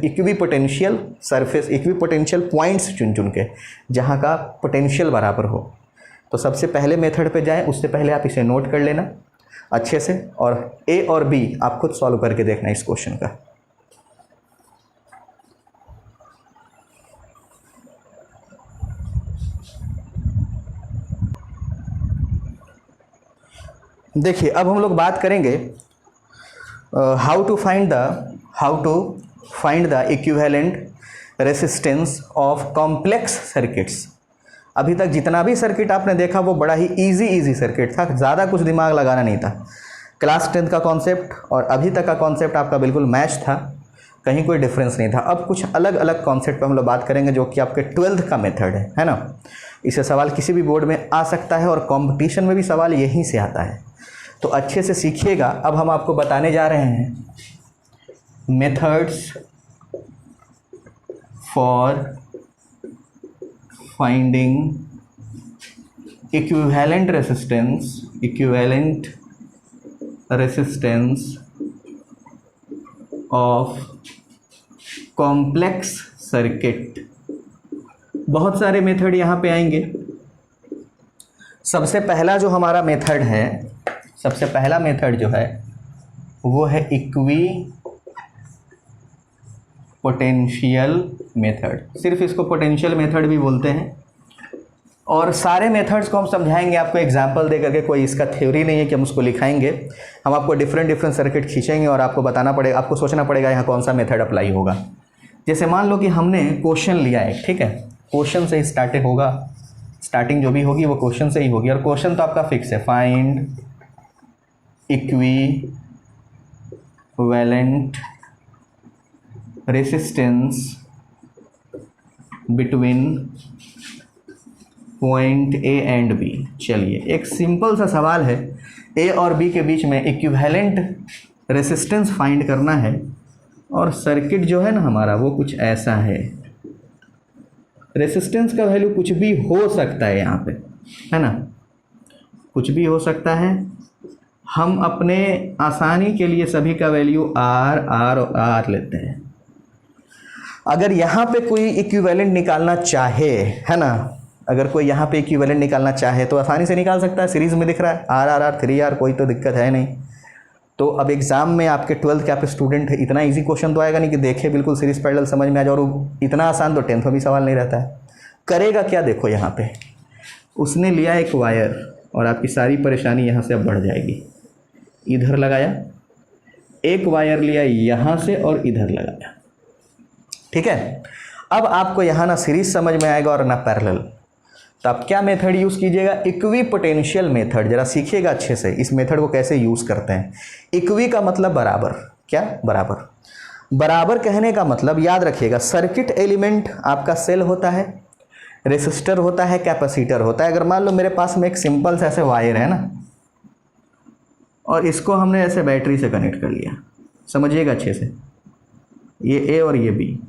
इक्विपोटेंशियल सरफेस, इक्विपोटेंशियल पॉइंट्स चुन के, जहाँ का पोटेंशियल बराबर हो। तो सबसे पहले मेथड पे जाएं, उससे पहले आप इसे नोट कर लेना अच्छे से, और A और B आप खुद सॉल्व करके देखना इस क्वेश्चन का। देखिए अब हम लोग बात करेंगे how to find the equivalent resistance of complex circuits. अभी तक जितना भी सर्किट आपने देखा वो बड़ा ही इजी सर्किट था, ज़्यादा कुछ दिमाग लगाना नहीं था। क्लास 10th का कॉन्सेप्ट और अभी तक का कॉन्सेप्ट आपका बिल्कुल मैच था, कहीं कोई डिफरेंस नहीं था। अब कुछ अलग अलग कॉन्सेप्ट पर हम लोग बात करेंगे, जो कि आपके 12th का मेथड है ना। इससे सवाल किसी भी बोर्ड में आ सकता है और कंपटीशन में भी सवाल यहीं से आता है, तो अच्छे से सीखिएगा। अब हम आपको बताने जा रहे हैं methods for finding equivalent resistance of complex circuit. बहुत सारे मेथड यहाँ पे आएंगे। सबसे पहला जो हमारा मेथड है, सबसे पहला मेथड जो है वो है पोटेंशियल मेथड, सिर्फ इसको पोटेंशियल मेथड भी बोलते हैं। और सारे मेथड्स को हम समझाएंगे आपको एग्जाम्पल दे करके, कोई इसका थ्योरी नहीं है कि हम उसको लिखाएंगे। हम आपको डिफरेंट सर्किट खींचेंगे और आपको बताना पड़ेगा, आपको सोचना पड़ेगा यहाँ कौन सा मेथड अप्लाई होगा। जैसे मान लो कि हमने क्वेश्चन लिया है, ठीक है, क्वेश्चन से ही स्टार्ट होगा, स्टार्टिंग जो भी होगी वो क्वेश्चन से ही होगी। और क्वेश्चन तो आपका फिक्स है, find equivalent resistance between point A and B. चलिए, एक सिंपल सा सवाल है, ए और बी के बीच में इक्विवेलेंट रेसिस्टेंस फाइंड करना है। और सर्किट जो है ना हमारा वो कुछ ऐसा है, रेसिस्टेंस का वैल्यू कुछ भी हो सकता है यहाँ पे, है ना, कुछ भी हो सकता है। हम अपने आसानी के लिए सभी का वैल्यू आर आर और आर लेते हैं। अगर यहाँ पे कोई इक्विवेलेंट निकालना चाहे, है ना, अगर कोई यहाँ पे इक्विवेलेंट निकालना चाहे तो आसानी से निकाल सकता है। सीरीज में दिख रहा है आर आर आर 3R, कोई तो दिक्कत है नहीं। तो अब एग्जाम में आपके 12th के आप स्टूडेंट है, इतना इजी क्वेश्चन तो आएगा नहीं कि देखे बिल्कुल सीरीज पैरेलल समझ में आ जाए, और इतना आसान तो 10th में भी सवाल नहीं रहता है। करेगा क्या, देखो यहाँ पे उसने लिया एक वायर और आपकी सारी परेशानी यहाँ से अब बढ़ जाएगी। इधर लगाया, एक वायर लिया यहाँ से और इधर लगाया, ठीक है। अब आपको यहाँ ना सीरीज समझ में आएगा और ना पैरेलल, तो आप क्या मेथड यूज़ कीजिएगा, इक्वी पोटेंशियल मेथड। जरा सीखिएगा अच्छे से इस मेथड को कैसे यूज़ करते हैं। इक्वी का मतलब बराबर, क्या बराबर, बराबर कहने का मतलब याद रखिएगा, सर्किट एलिमेंट आपका सेल होता है, रेसिस्टर होता है, कैपेसिटर होता है। अगर मान लो मेरे पास में एक सिंपल सा ऐसे वायर है ना, और इसको हमने ऐसे बैटरी से कनेक्ट कर लिया, समझिएगा अच्छे से, ये ए और ये बी,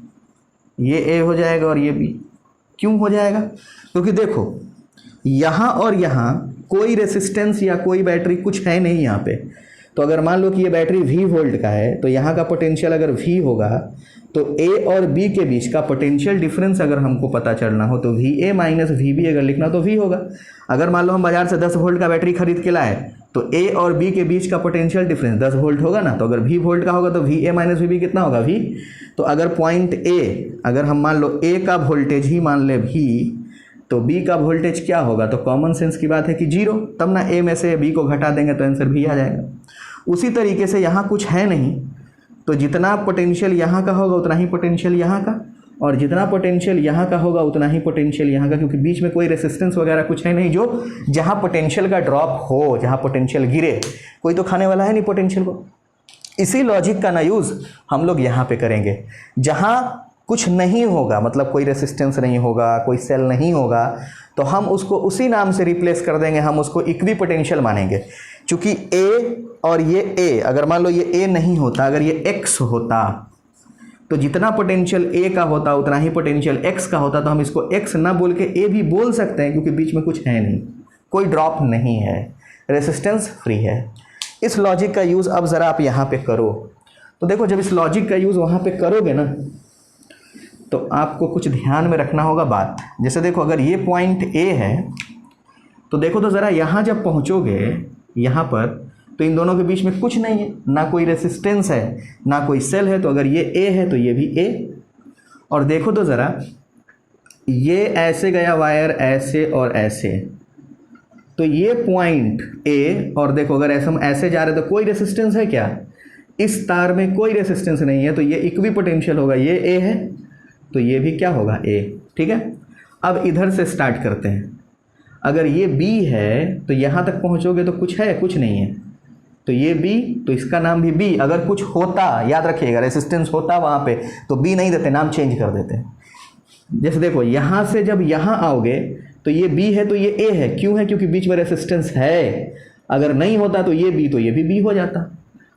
ये ए हो जाएगा और ये बी। क्यों हो जाएगा, क्योंकि देखो यहाँ और यहाँ कोई रेसिस्टेंस या कोई बैटरी कुछ है नहीं यहाँ पे। तो अगर मान लो कि ये बैटरी V वोल्ट का है, तो यहाँ का पोटेंशियल अगर V होगा तो A और B के बीच का पोटेंशियल डिफरेंस अगर हमको पता चलना हो तो VA माइनस VB अगर लिखना तो V होगा। अगर मान लो हम बाजार से 10 वोल्ट का बैटरी खरीद के लाए तो A और B के बीच का पोटेंशियल डिफरेंस 10 वोल्ट होगा ना, तो अगर V वोल्ट का होगा तो VA माइनस VB कितना होगा, V। तो अगर पॉइंट A, अगर हम मान लो A का वोल्टेज ही मान ले V, तो B का वोल्टेज क्या होगा, तो कॉमन सेंस की बात है कि 0, तब ना A में से B को घटा देंगे तो आंसर V आ जाएगा। उसी तरीके से यहाँ कुछ है नहीं, तो जितना पोटेंशियल यहाँ का होगा उतना ही पोटेंशियल यहाँ का, और जितना पोटेंशियल यहाँ का होगा उतना ही पोटेंशियल यहाँ का, क्योंकि बीच में कोई रेसिस्टेंस वगैरह कुछ है नहीं जो जहाँ पोटेंशियल का ड्रॉप हो, जहाँ पोटेंशियल गिरे, कोई तो खाने वाला है नहीं पोटेंशियल को। इसी लॉजिक का ना यूज़ हम लोग यहाँ पे करेंगे, जहाँ कुछ नहीं होगा, मतलब कोई रेसिस्टेंस नहीं होगा, कोई सेल नहीं होगा, तो हम उसको उसी नाम से रिप्लेस कर देंगे, हम उसको इक्वी पोटेंशियल मानेंगे। चूँकि A और ये A, अगर मान लो ये A नहीं होता, अगर ये X होता, तो जितना पोटेंशियल A का होता उतना ही पोटेंशियल X का होता, तो हम इसको X ना बोल के A भी बोल सकते हैं, क्योंकि बीच में कुछ है नहीं, कोई ड्रॉप नहीं है, रेसिस्टेंस फ्री है। इस लॉजिक का यूज़ अब ज़रा आप यहाँ पे करो, तो देखो जब इस लॉजिक का यूज़ वहाँ पे करोगे ना, तो आपको कुछ ध्यान में रखना होगा बात। जैसे देखो अगर ये पॉइंट A है, तो देखो तो ज़रा यहाँ जब पहुँचोगे यहाँ पर, तो इन दोनों के बीच में कुछ नहीं है, ना कोई रेसिस्टेंस है ना कोई सेल है, तो अगर ये A है तो ये भी A। और देखो तो ज़रा, ये ऐसे गया वायर, ऐसे और ऐसे, तो ये पॉइंट A, और देखो अगर ऐसे हम ऐसे जा रहे हैं तो कोई रेसिस्टेंस है क्या, इस तार में कोई रेसिस्टेंस नहीं है, तो ये इक्वी पोटेंशियल होगा, ये A है तो ये भी क्या होगा, A, ठीक है। अब इधर से स्टार्ट करते हैं, अगर ये B है तो यहाँ तक पहुँचोगे तो कुछ है, कुछ नहीं है, तो ये B, तो इसका नाम भी B। अगर कुछ होता, याद रखिएगा, रेसिस्टेंस होता वहाँ पे, तो B नहीं देते, नाम चेंज कर देते। जैसे देखो यहाँ से जब यहाँ आओगे तो ये B है तो ये A है, क्यों है, क्योंकि बीच में रेसिस्टेंस है। अगर नहीं होता तो ये B, तो ये भी B हो जाता।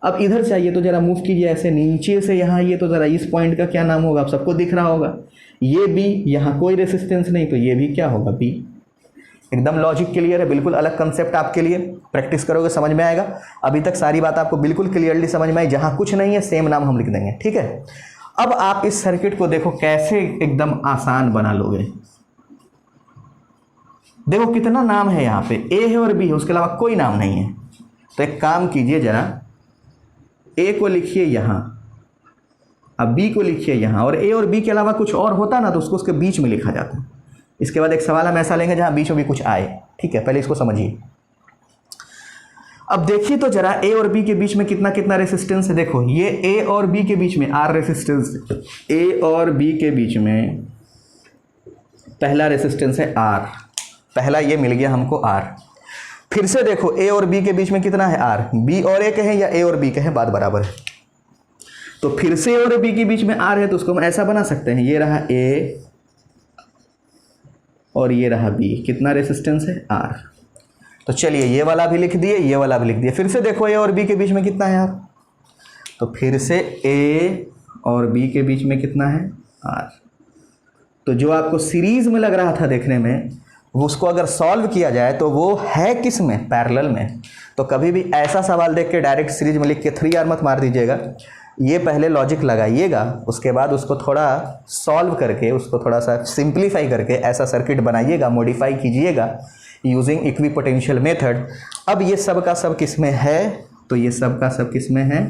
अब इधर चाहिए तो ज़रा मूव कीजिए ऐसे नीचे से यहाँ, ये तो ज़रा इस पॉइंट का क्या नाम होगा, आप सबको दिख रहा होगा, ये B, यहाँ कोई रेसिस्टेंस नहीं, तो ये भी क्या होगा, B। एकदम लॉजिक क्लियर है, बिल्कुल अलग कंसेप्ट आपके लिए, प्रैक्टिस करोगे समझ में आएगा। अभी तक सारी बात आपको बिल्कुल क्लियरली समझ में आई, जहाँ कुछ नहीं है सेम नाम हम लिख देंगे, ठीक है। अब आप इस सर्किट को देखो कैसे एकदम आसान बना लोगे। देखो कितना नाम है यहाँ पे, A है और B है, उसके अलावा कोई नाम नहीं है। तो एक काम कीजिए, जरा A को लिखिए यहाँ, अब बी को लिखिए यहाँ, और ए और बी के अलावा कुछ और होता ना तो उसको उसके बीच में लिखा जाता। इसके बाद एक सवाल हम ऐसा लेंगे जहाँ बीच में भी कुछ आए, ठीक है, पहले इसको समझिए। अब देखिए तो जरा ए और बी के बीच में कितना कितना रेसिस्टेंस है। देखो ये ए और बी के बीच में आर रेसिस्टेंस, ए और बी के बीच में पहला रेसिस्टेंस है आर, पहला ये मिल गया हमको आर। फिर से देखो ए और बी के बीच में कितना है आर, बी और ए कहें या ए और बी कहें बात बराबर है। तो फिर से ए और बी के बीच में आर है तो उसको हम ऐसा बना सकते हैं, ये रहा ए और ये रहा बी, कितना रेसिस्टेंस है आर। तो चलिए ये वाला भी लिख दिए, ये वाला भी लिख दिए। फिर से देखो ए और बी के बीच में कितना है आर, तो फिर से ए और बी के बीच में कितना है आर। तो जो आपको सीरीज में लग रहा था देखने में, वो उसको अगर सॉल्व किया जाए तो वो है किस में, पैरेलल में। तो कभी भी ऐसा सवाल देख के डायरेक्ट सीरीज में लिख के 3R मत मार दीजिएगा, ये पहले लॉजिक लगाइएगा, उसके बाद उसको थोड़ा सॉल्व करके, उसको थोड़ा सा सिंप्लीफाई करके ऐसा सर्किट बनाइएगा, मॉडिफाई कीजिएगा यूजिंग इक्विपोटेंशियल मेथड। अब ये सब का सब किस में है, तो ये सब का सब किस में है,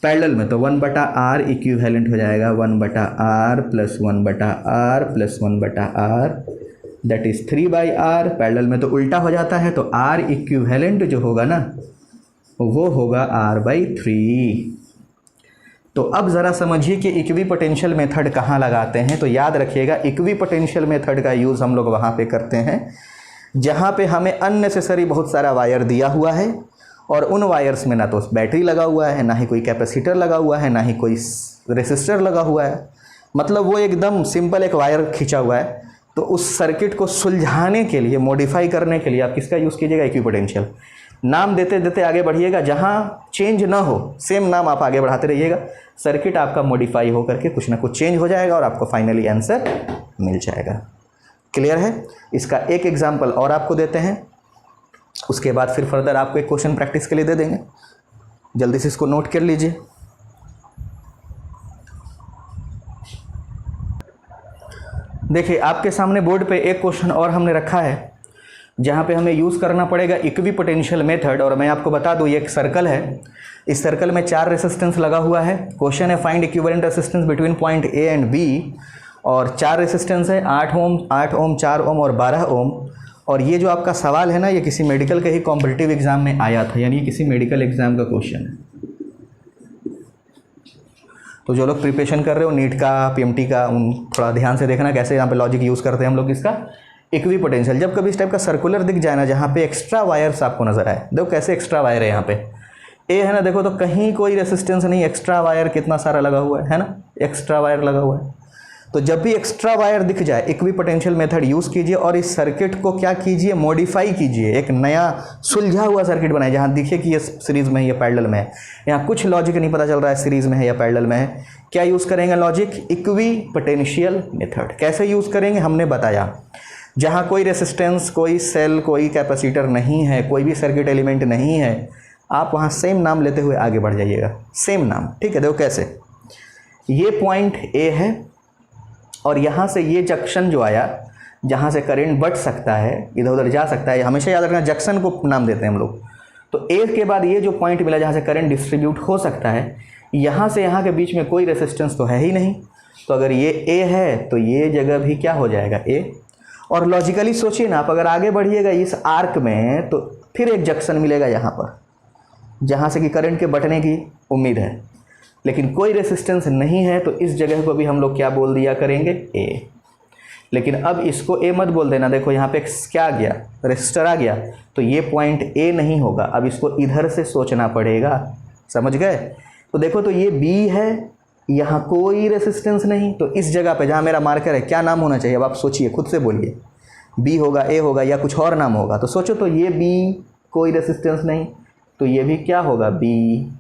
पैरेलल में। तो 1/R इक्विवेलेंट हो जाएगा 1/R plus 1/R plus 1/R, that is 3/R। Parallel में तो उल्टा हो जाता है, तो R इक्विवेलेंट जो होगा ना वो होगा R/3। तो अब ज़रा समझिए कि इक्विपोटेंशियल मेथड कहाँ लगाते हैं। तो याद रखिएगा इक्विपोटेंशियल मेथड का यूज़ हम लोग वहाँ पे करते हैं जहाँ पे हमें अननेसेसरी बहुत सारा वायर दिया हुआ है, और उन वायर्स में ना तो बैटरी लगा हुआ है, ना ही कोई कैपेसिटर लगा हुआ है, ना ही कोई रेसिस्टर लगा हुआ है, मतलब वो एकदम सिंपल एक वायर खींचा हुआ है। तो उस सर्किट को सुलझाने के लिए, मॉडिफाई करने के लिए आप किसका यूज़ कीजिएगा, इक्विपोटेंशियल। नाम देते देते आगे बढ़िएगा, जहाँ चेंज ना हो सेम नाम आप आगे बढ़ाते रहिएगा, सर्किट आपका मॉडिफाई हो करके कुछ ना कुछ चेंज हो जाएगा और आपको फाइनली आंसर मिल जाएगा। क्लियर है? इसका एक एग्जांपल और आपको देते हैं, उसके बाद फिर फर्दर आपको एक क्वेश्चन प्रैक्टिस के लिए दे देंगे। जल्दी से इसको नोट कर लीजिए। देखिए आपके सामने बोर्ड पे एक क्वेश्चन और हमने रखा है जहाँ पे हमें यूज़ करना पड़ेगा इक्विपोटेंशियल मेथड। और मैं आपको बता दूँ ये एक सर्कल है, इस सर्कल में 4 रेसिस्टेंस लगा हुआ है। क्वेश्चन है find equivalent resistance between point A and B, और 4 रेसिस्टेंस है 8 ओम, 8 ओम, 4 ओम और 12 ओम। और ये जो आपका सवाल है ना, ये किसी मेडिकल के ही कॉम्पिटिटिव एग्जाम में आया था, यानी किसी मेडिकल एग्जाम का क्वेश्चन है। तो जो लोग प्रिपरेशन कर रहे हो नीट का, पीएमटी का, उन थोड़ा ध्यान से देखना कैसे यहाँ पे लॉजिक यूज़ करते हैं हम लोग इसका। इक्विपोटेंशियल, जब कभी इस टाइप का सर्कुलर दिख जाए ना जहाँ पे एक्स्ट्रा वायर्स आपको नजर आए, देखो कैसे एक्स्ट्रा वायर है यहाँ पे ए है ना, देखो तो कहीं कोई रेसिस्टेंस नहीं, एक्स्ट्रा वायर कितना सारा लगा हुआ है ना, एक्स्ट्रा वायर लगा हुआ है। तो जब भी एक्स्ट्रा वायर दिख जाए इक्विपोटेंशियल मेथड यूज़ कीजिए और इस सर्किट को क्या कीजिए, मॉडिफाई कीजिए, एक नया सुलझा हुआ सर्किट बनाए जहाँ दिखे कि ये सीरीज़ में है या पैरेलल में है। यहाँ कुछ लॉजिक नहीं पता चल रहा है सीरीज़ में है या पैरेलल में है। क्या यूज़ करेंगे लॉजिक, इक्विपोटेंशियल मेथड। कैसे यूज़ करेंगे हमने बताया, जहाँ कोई रेसिस्टेंस, कोई सेल, कोई कैपेसिटर नहीं है, कोई भी सर्किट एलिमेंट नहीं है, आप वहाँ सेम नाम लेते हुए आगे बढ़ जाइएगा, सेम नाम। ठीक है, देखो कैसे, ये पॉइंट ए है और यहाँ से ये जंक्शन जो आया जहाँ से करंट बढ़ सकता है, इधर उधर जा सकता है, हमेशा याद रखना जंक्शन को नाम देते हैं हम लोग। तो ए के बाद ये जो पॉइंट मिला जहाँ से करंट डिस्ट्रीब्यूट हो सकता है, यहाँ से यहाँ के बीच में कोई रेसिस्टेंस तो है ही नहीं। तो अगर ये ए है तो ये जगह भी क्या हो जाएगा, ए। और लॉजिकली सोचिए ना, आप अगर आगे बढ़िएगा इस आर्क में तो फिर एक जंक्शन मिलेगा यहाँ पर जहाँ से कि करंट के बढ़ने की उम्मीद है, लेकिन कोई रेसिस्टेंस नहीं है, तो इस जगह को भी हम लोग क्या बोल दिया करेंगे, ए। लेकिन अब इसको ए मत बोल देना, देखो यहाँ पे क्या आ गया, रेसिस्टर आ गया, तो ये पॉइंट ए नहीं होगा, अब इसको इधर से सोचना पड़ेगा। समझ गए? तो देखो तो ये बी है, यहाँ कोई रेसिस्टेंस नहीं, तो इस जगह पे जहाँ मेरा मार्कर है क्या नाम होना चाहिए, अब आप सोचिए, खुद से बोलिए, बी होगा, ए होगा या कुछ और नाम होगा। तो सोचो, तो ये बी, कोई रेसिस्टेंस नहीं, तो ये भी क्या होगा, बी।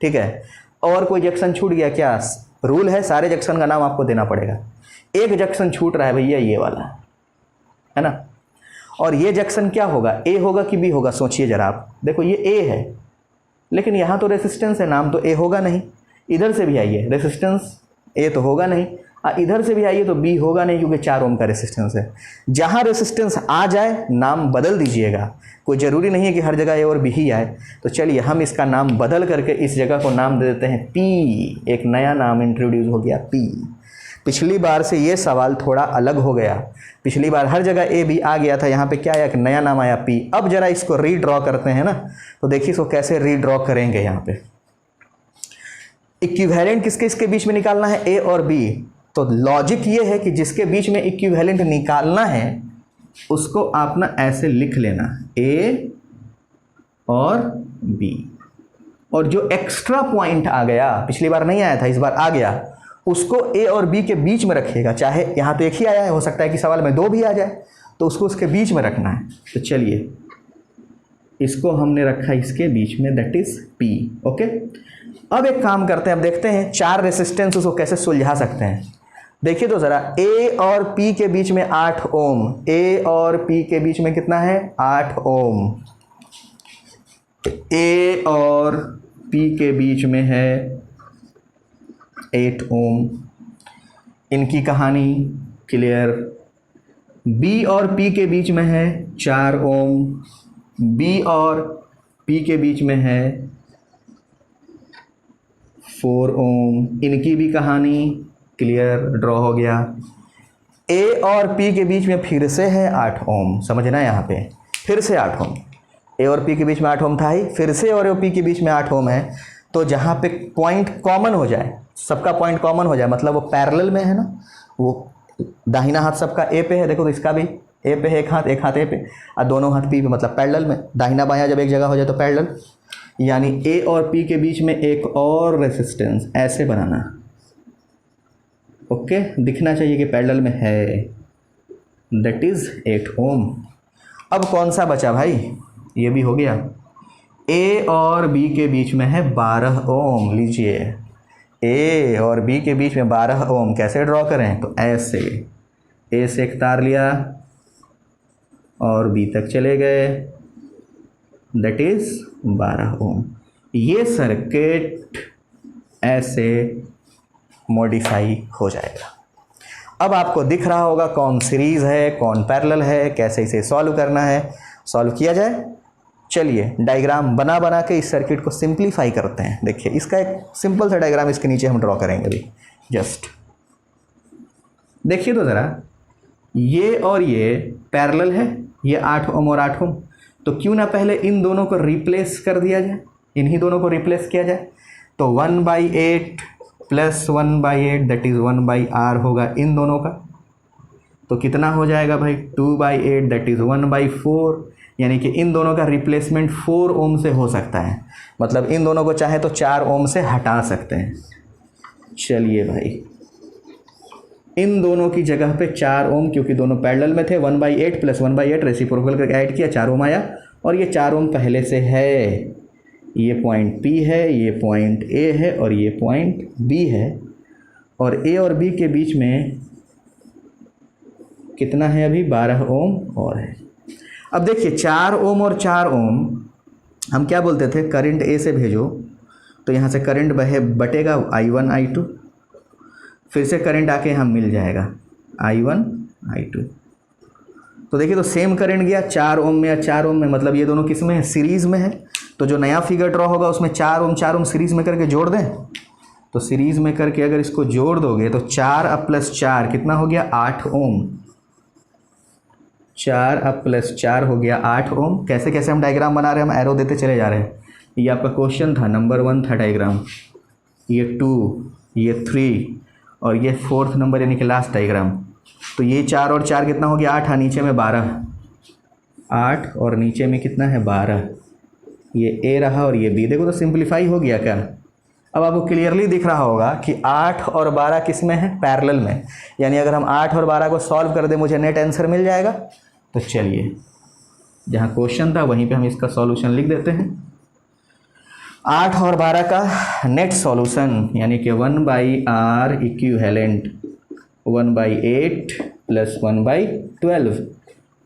ठीक है, और कोई जंक्शन छूट गया क्या, रूल है सारे जंक्शन का नाम आपको देना पड़ेगा। एक जंक्शन छूट रहा है भैया, ये वाला है ना, और ये जंक्शन क्या होगा, ए होगा कि बी होगा, सोचिए जरा आप। देखो ये ए है, लेकिन यहाँ तो रेसिस्टेंस है, नाम तो ए होगा नहीं। इधर से भी आइए, रेसिस्टेंस ए तो होगा नहीं, इधर से भी आइए तो बी होगा नहीं क्योंकि 4 ओम का रेसिस्टेंस है। जहाँ रेसिस्टेंस आ जाए नाम बदल दीजिएगा, कोई ज़रूरी नहीं है कि हर जगह ए और बी ही आए। तो चलिए हम इसका नाम बदल करके इस जगह को नाम दे देते हैं पी। एक नया नाम इंट्रोड्यूस हो गया पी। पिछली बार से ये सवाल थोड़ा अलग हो गया, पिछली बार हर जगह ए बी आ गया था, यहाँ पे क्या आया, एक नया नाम आया पी। अब जरा इसको रीड्रॉ करते हैं ना, तो देखिए इसको कैसे रीड्रॉ करेंगे। यहाँ पे इक्विवेलेंट किसके इसके बीच में निकालना है, ए और बी। तो लॉजिक ये है कि जिसके बीच में इक्विवेलेंट निकालना है उसको आप ना ऐसे लिख लेना, ए और बी, और जो एक्स्ट्रा पॉइंट आ गया, पिछली बार नहीं आया था इस बार आ गया, उसको ए और बी के बीच में रखिएगा। चाहे यहाँ तो एक ही आया है, हो सकता है कि सवाल में 2 भी आ जाए, तो उसको उसके बीच में रखना है। तो चलिए इसको हमने रखा इसके बीच में, दैट इज पी। ओके, अब एक काम करते हैं, अब देखते हैं 4 रेसिस्टेंस उसको कैसे सुलझा सकते हैं। देखिए तो ज़रा, ए और पी के बीच में 8 ओम, ए और पी के बीच में कितना है, 8 ओम। ए और पी के बीच में है 8 ओम, इनकी कहानी क्लियर। बी और पी के बीच में है 4 ओम, बी और पी के बीच में है 4 ओम, इनकी भी कहानी क्लियर, ड्रॉ हो गया। ए और पी के बीच में फिर से है 8 ओम, समझना यहाँ पे, फिर से 8 ओम। ए और पी के बीच में 8 ओम था ही, फिर से और पी के बीच में 8 ओम है। तो जहाँ पे पॉइंट कॉमन हो जाए, सबका पॉइंट कॉमन हो जाए, मतलब वो पैरेलल में है ना, वो दाहिना हाथ सबका ए पे है, देखो तो इसका भी ए पे है, एक हाथ ए पे, और दोनों हाथ पी पे, मतलब पैरेलल में। दाहिना बायां जब एक जगह हो जाए तो पैरेलल, यानी ए और पी के बीच में एक और रेसिस्टेंस ऐसे बनाना। ओके, दिखना चाहिए कि पैरेलल में है, दैट इज 8 ओम। अब कौन सा बचा भाई, ये भी हो गया। ए और बी के बीच में है 12 ओम। लीजिए, ए और बी के बीच में 12 ओम कैसे ड्रॉ करें, तो ऐसे ए से एक तार लिया और बी तक चले गए, दैट इज 12 ओम। ये सर्किट ऐसे मॉडिफाई हो जाएगा। अब आपको दिख रहा होगा कौन सीरीज़ है कौन पैरेलल है, कैसे इसे सॉल्व करना है, सॉल्व किया जाए। चलिए डायग्राम बना बना के इस सर्किट को सिंप्लीफाई करते हैं। देखिए इसका एक सिंपल सा डायग्राम इसके नीचे हम ड्रॉ करेंगे अभी। जस्ट देखिए तो ज़रा, ये और ये पैरेलल है, ये 8 ओम और 8 ओम, तो क्यों ना पहले इन दोनों को रिप्लेस कर दिया जाए, इन्हीं दोनों को रिप्लेस किया जाए। तो 1/8 प्लस 1/8 दैट इज़ 1/r होगा इन दोनों का। तो कितना हो जाएगा भाई, 2/8 दैट इज़ 1/4, यानी कि इन दोनों का रिप्लेसमेंट 4 ओम से हो सकता है। मतलब इन दोनों को चाहे तो 4 ओम से हटा सकते हैं। चलिए भाई, इन दोनों की जगह पे 4 ओम, क्योंकि दोनों पैरेलल में थे, 1/8 प्लस 1/8 रेसिप्रोकल करके ऐड किया, 4 ओम आया। और ये 4 ओम पहले से है, ये पॉइंट P है, ये पॉइंट A है और ये पॉइंट B है, और A और B के बीच में कितना है अभी, 12 ओम और है। अब देखिए 4 ओम और 4 ओम हम क्या बोलते थे, करंट A से भेजो, तो यहाँ से करंट बटेगा I1 I2, फिर से करंट आके यहाँ मिल जाएगा I1 I2। तो देखिए तो सेम करंट गया 4 ओम में या 4 ओम में, मतलब ये दोनों किस में है, सीरीज़ में है। तो जो नया फिगर ड्रॉ होगा उसमें 4 ओम सीरीज़ में करके जोड़ दें। तो सीरीज़ में करके अगर इसको जोड़ दोगे तो 4 अब प्लस 4 कितना हो गया, 8 ओम। 4 अब प्लस 4 हो गया 8 ओम। कैसे कैसे हम डायग्राम बना रहे हैं, हम एरो देते चले जा रहे हैं। ये आपका क्वेश्चन था, नंबर 1 था डायग्राम, ये 2, ये 3 और ये 4th नंबर यानी कि लास्ट डायग्राम। तो ये 4 और 4 कितना हो गया, 8, नीचे में 12, 8 और नीचे में कितना है 12, ये A रहा और ये B। देखो तो सिंप्लीफाई हो गया क्या। अब आपको क्लियरली दिख रहा होगा कि 8 और 12 किस में है, पैरेलल में। यानी अगर हम 8 और 12 को सॉल्व कर दें मुझे नेट आंसर मिल जाएगा। तो चलिए जहाँ क्वेश्चन था वहीं पे हम इसका सॉल्यूशन लिख देते हैं। 8 और 12 का नेट सॉल्यूशन यानी कि 1/r इक्विवेलेंट 1/8 प्लस 1/12।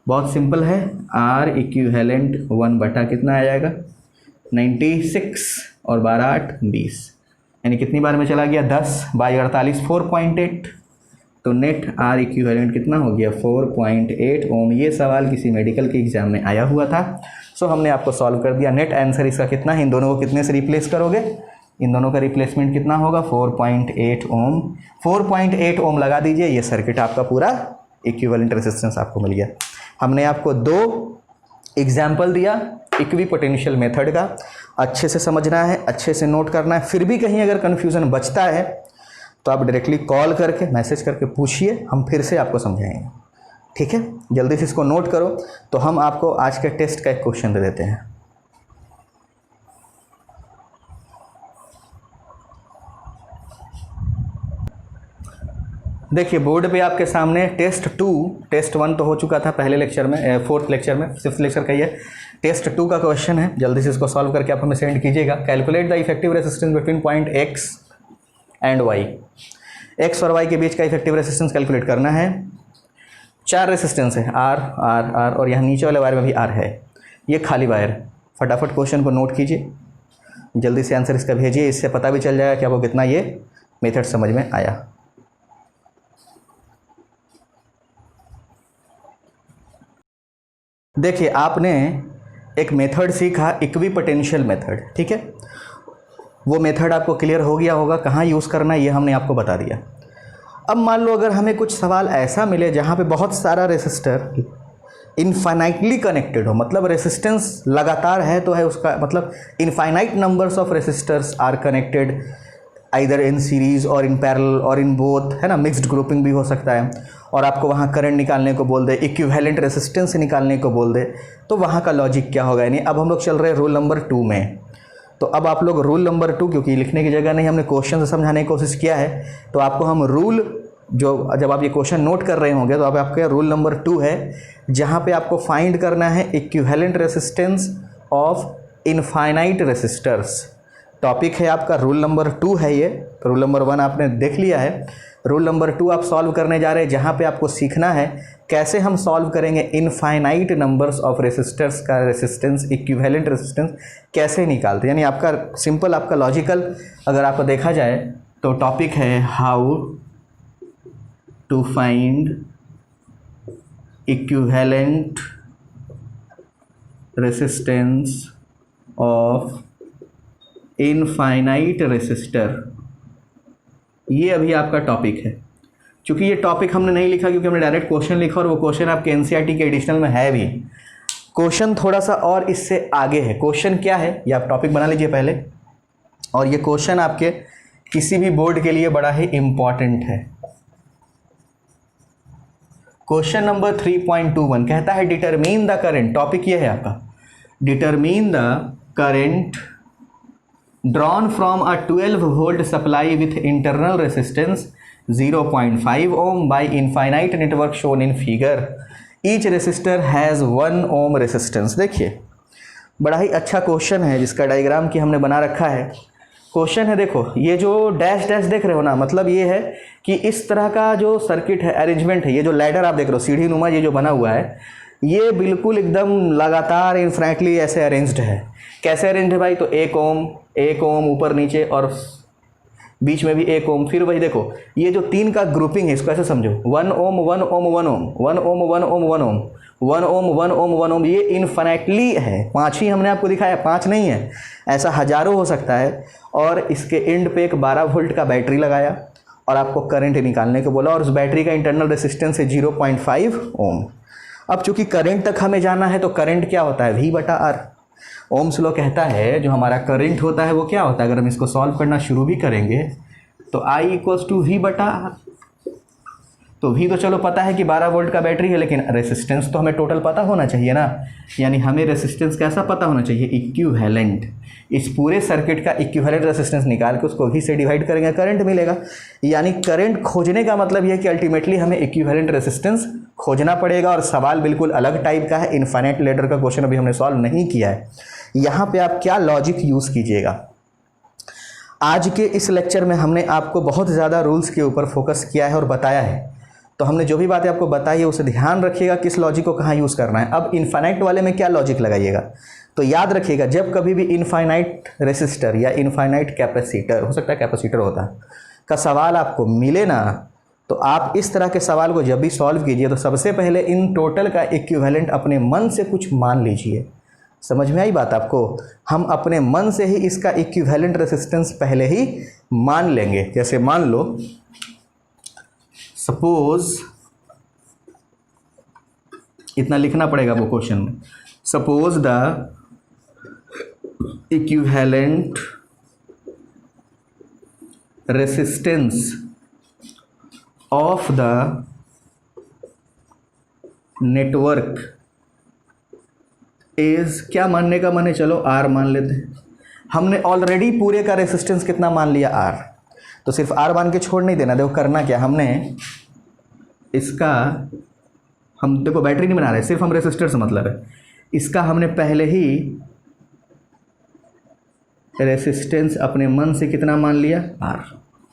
बहुत सिंपल है, r इक्विवेलेंट 1 बटा कितना आ जाएगा 96 और 12 8 20, यानी कितनी बार में चला गया 10/48 4.8। तो नेट आर इक्विवेलेंट कितना हो गया 4.8 ओम। ये सवाल किसी मेडिकल के एग्जाम में आया हुआ था, सो हमने आपको सॉल्व कर दिया। नेट आंसर इसका कितना है, इन दोनों को कितने से रिप्लेस करोगे, इन दोनों का रिप्लेसमेंट कितना होगा 4.8 ओम। 4.8 ओम लगा दीजिए, ये सर्किट आपका पूरा इक्विवेलेंट रेजिस्टेंस आपको मिल गया। हमने आपको 2 एग्जाम्पल दिया इक्विपोटेंशियल मेथड का, अच्छे से समझना है, अच्छे से नोट करना है। फिर भी कहीं अगर कन्फ्यूज़न बचता है तो आप डायरेक्टली कॉल करके मैसेज करके पूछिए, हम फिर से आपको समझाएंगे। ठीक है, जल्दी से इसको नोट करो। तो हम आपको आज के टेस्ट का एक क्वेश्चन दे देते हैं। देखिए बोर्ड पे आपके सामने टेस्ट 2, टेस्ट 1 तो हो चुका था पहले लेक्चर में, 4th लेक्चर में, 6th लेक्चर का ये टेस्ट 2 का क्वेश्चन है। जल्दी से इसको सॉल्व करके आप हमें सेंड कीजिएगा। Calculate the effective resistance between point X and Y. X और वाई के बीच का इफेक्टिव रेजिस्टेंस कैलकुलेट करना है। 4 रेजिस्टेंस है, आर आर आर, और यहाँ नीचे वाले वायर में भी आर है, ये खाली वायर। फटाफट क्वेश्चन को नोट कीजिए, जल्दी से आंसर इसका भेजिए, इससे पता भी चल जाएगा कि आपको कितना ये मेथड समझ में आया। देखिए आपने एक मेथड सीखा इक्विपोटेंशियल मेथड, ठीक है, वो मेथड आपको क्लियर हो गया होगा, कहाँ यूज़ करना है ये हमने आपको बता दिया। अब मान लो अगर हमें कुछ सवाल ऐसा मिले जहाँ पे बहुत सारा रेसिस्टर इनफाइनाइटली कनेक्टेड हो, मतलब रेसिस्टेंस लगातार है तो है उसका मतलब infinite numbers of resistors are connected either in series or in parallel और इन बोथ, है ना, मिक्स्ड ग्रुपिंग भी हो सकता है, और आपको वहाँ करंट निकालने को बोल दे, इक्विवेलेंट रेसिस्टेंस निकालने को बोल दे, तो वहाँ का लॉजिक क्या होगा। यानी अब हम लोग चल रहे हैं रूल नंबर 2 में। तो अब आप लोग रूल नंबर 2, क्योंकि लिखने की जगह नहीं, हमने क्वेश्चन से समझाने की कोशिश किया है, तो आपको हम रूल, जो जब आप ये क्वेश्चन नोट कर रहे होंगे तो अब आपके रूल नंबर 2 है, जहाँ पे आपको फाइंड करना है equivalent resistance of infinite resistors. Topic है आपका रूल नंबर 2 है ये। रूल नंबर 1 आपने देख लिया है, रूल नंबर 2 आप सॉल्व करने जा रहे हैं, जहाँ पे आपको सीखना है कैसे हम सॉल्व करेंगे इनफाइनाइट नंबर्स ऑफ रेसिस्टर्स का रेसिस्टेंस, इक्विवेलेंट रेसिस्टेंस कैसे निकालते हैं। यानी आपका सिंपल, आपका लॉजिकल अगर आपको देखा जाए तो टॉपिक है how to find equivalent resistance of infinite resistor. ये अभी आपका टॉपिक है। चूँकि ये टॉपिक हमने नहीं लिखा क्योंकि हमने डायरेक्ट क्वेश्चन लिखा, और वो क्वेश्चन आपके एनसीईआरटी के एडिशनल में है भी। क्वेश्चन थोड़ा सा और इससे आगे है। क्वेश्चन क्या है ये आप टॉपिक बना लीजिए पहले, और ये क्वेश्चन आपके किसी भी बोर्ड के लिए बड़ा ही इम्पॉर्टेंट है। क्वेश्चन नंबर 3.21 कहता है डिटरमिन द करंट। टॉपिक ये है आपका, determine the current drawn from a 12 volt supply with internal resistance 0.5 ohm by infinite network shown in figure. Each resistor has 1 ohm resistance. देखिए बड़ा ही अच्छा क्वेश्चन है जिसका डायग्राम की हमने बना रखा है। क्वेश्चन है, देखो ये जो डैश डैश देख रहे हो ना, मतलब ये है कि इस तरह का जो सर्किट है, अरेंजमेंट है, ये जो लैडर आप देख रहे हो सीढ़ी नुमा ये जो बना हुआ है, ये बिल्कुल एकदम लगातार इनफिनिटली ऐसे अरेंज्ड है। कैसे अरेंज्ड है भाई, तो 1 ओम ऊपर नीचे और बीच में भी 1 ओम, फिर वही देखो ये जो 3 का ग्रुपिंग है इसको ऐसे समझो, 1 ओम 1 ओम 1 ओम 1 ओम 1 ओम 1 ओम 1 ओम 1 ओम 1 ओम, ये इनफिनिटली है। 5 ही हमने आपको दिखाया, 5 नहीं है, ऐसा हजारों हो सकता है। और इसके एंड पे एक 12 वोल्ट का बैटरी लगाया और आपको करंट निकालने को बोला, और उस बैटरी का इंटरनल रेसिस्टेंस है 0.5 ओम। अब चूंकि करंट तक हमें जाना है तो करंट क्या होता है, V/R। ओम्स लॉ कहता है जो हमारा करंट होता है वो क्या होता है, अगर हम इसको सॉल्व करना शुरू भी करेंगे तो I = V/R। तो V तो चलो पता है कि 12 वोल्ट का बैटरी है, लेकिन रेसिस्टेंस तो हमें टोटल पता होना चाहिए ना। यानी हमें रेसिस्टेंस कैसा पता होना चाहिए, इक्विवेलेंट। इस पूरे सर्किट का इक्विवेलेंट रेसिस्टेंस निकाल के उसको V से डिवाइड करेंगे, करंट मिलेगा। यानी करंट खोजने का मतलब यह है कि अल्टीमेटली हमें इक्विवेलेंट रेसिस्टेंस खोजना पड़ेगा। और सवाल बिल्कुल अलग टाइप का है, इनफाइनाइट लैडर का क्वेश्चन अभी हमने सॉल्व नहीं किया है। यहाँ पे आप क्या लॉजिक यूज़ कीजिएगा। आज के इस लेक्चर में हमने आपको बहुत ज़्यादा रूल्स के ऊपर फोकस किया है और बताया है, तो हमने जो भी बातें आपको बताई है उसे ध्यान रखिएगा, किस लॉजिक को कहाँ यूज़ करना है। अब इनफाइनाइट वाले में क्या लॉजिक लगाइएगा, तो याद रखिएगा जब कभी भी इनफाइनाइट रेसिस्टर या इनफाइनाइट कैपेसिटर, हो सकता है कैपेसिटर होता है, का सवाल आपको मिले ना, तो आप इस तरह के सवाल को जब भी सॉल्व कीजिए तो सबसे पहले इन टोटल का इक्विवेलेंट अपने मन से कुछ मान लीजिए। समझ में आई बात आपको? हम अपने मन से ही इसका इक्विवेलेंट रेसिस्टेंस पहले ही मान लेंगे। जैसे मान लो सपोज, इतना लिखना पड़ेगा वो क्वेश्चन में, suppose the equivalent resistance of the network is, क्या मानने का माने, चलो आर मान लेते हैं। हमने ऑलरेडी पूरे का रेसिस्टेंस कितना मान लिया, आर। तो सिर्फ आर मान के छोड़ नहीं देना। देखो करना क्या, हमने इसका, हम देखो बैटरी नहीं बना रहे, सिर्फ हम रेसिस्टर से मतलब है, इसका हमने पहले ही रेसिस्टेंस अपने मन से कितना मान लिया, आर।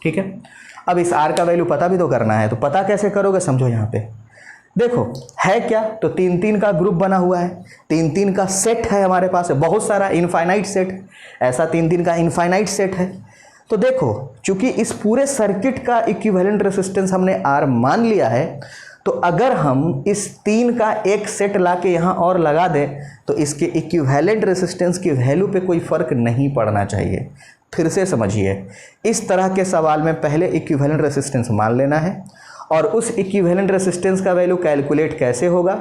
ठीक है, अब इस आर का वैल्यू पता भी तो करना है। तो पता कैसे करोगे, समझो यहाँ पे देखो है क्या, तो 3-3 का ग्रुप बना हुआ है, 3-3 का सेट है हमारे पास, बहुत सारा इनफाइनाइट सेट, ऐसा 3-3 का इनफाइनाइट सेट है। तो देखो चूंकि इस पूरे सर्किट का इक्विवेलेंट रेसिस्टेंस हमने आर मान लिया है, तो अगर हम इस 3 का एक सेट लाके यहाँ और लगा दें तो इसके इक्विवेलेंट रेसिस्टेंस की वैल्यू पे कोई फर्क नहीं पड़ना चाहिए। फिर से समझिए, इस तरह के सवाल में पहले इक्विवेलेंट रेसिस्टेंस मान लेना है, और उस इक्विवेलेंट रेसिस्टेंस का वैल्यू कैलकुलेट कैसे होगा,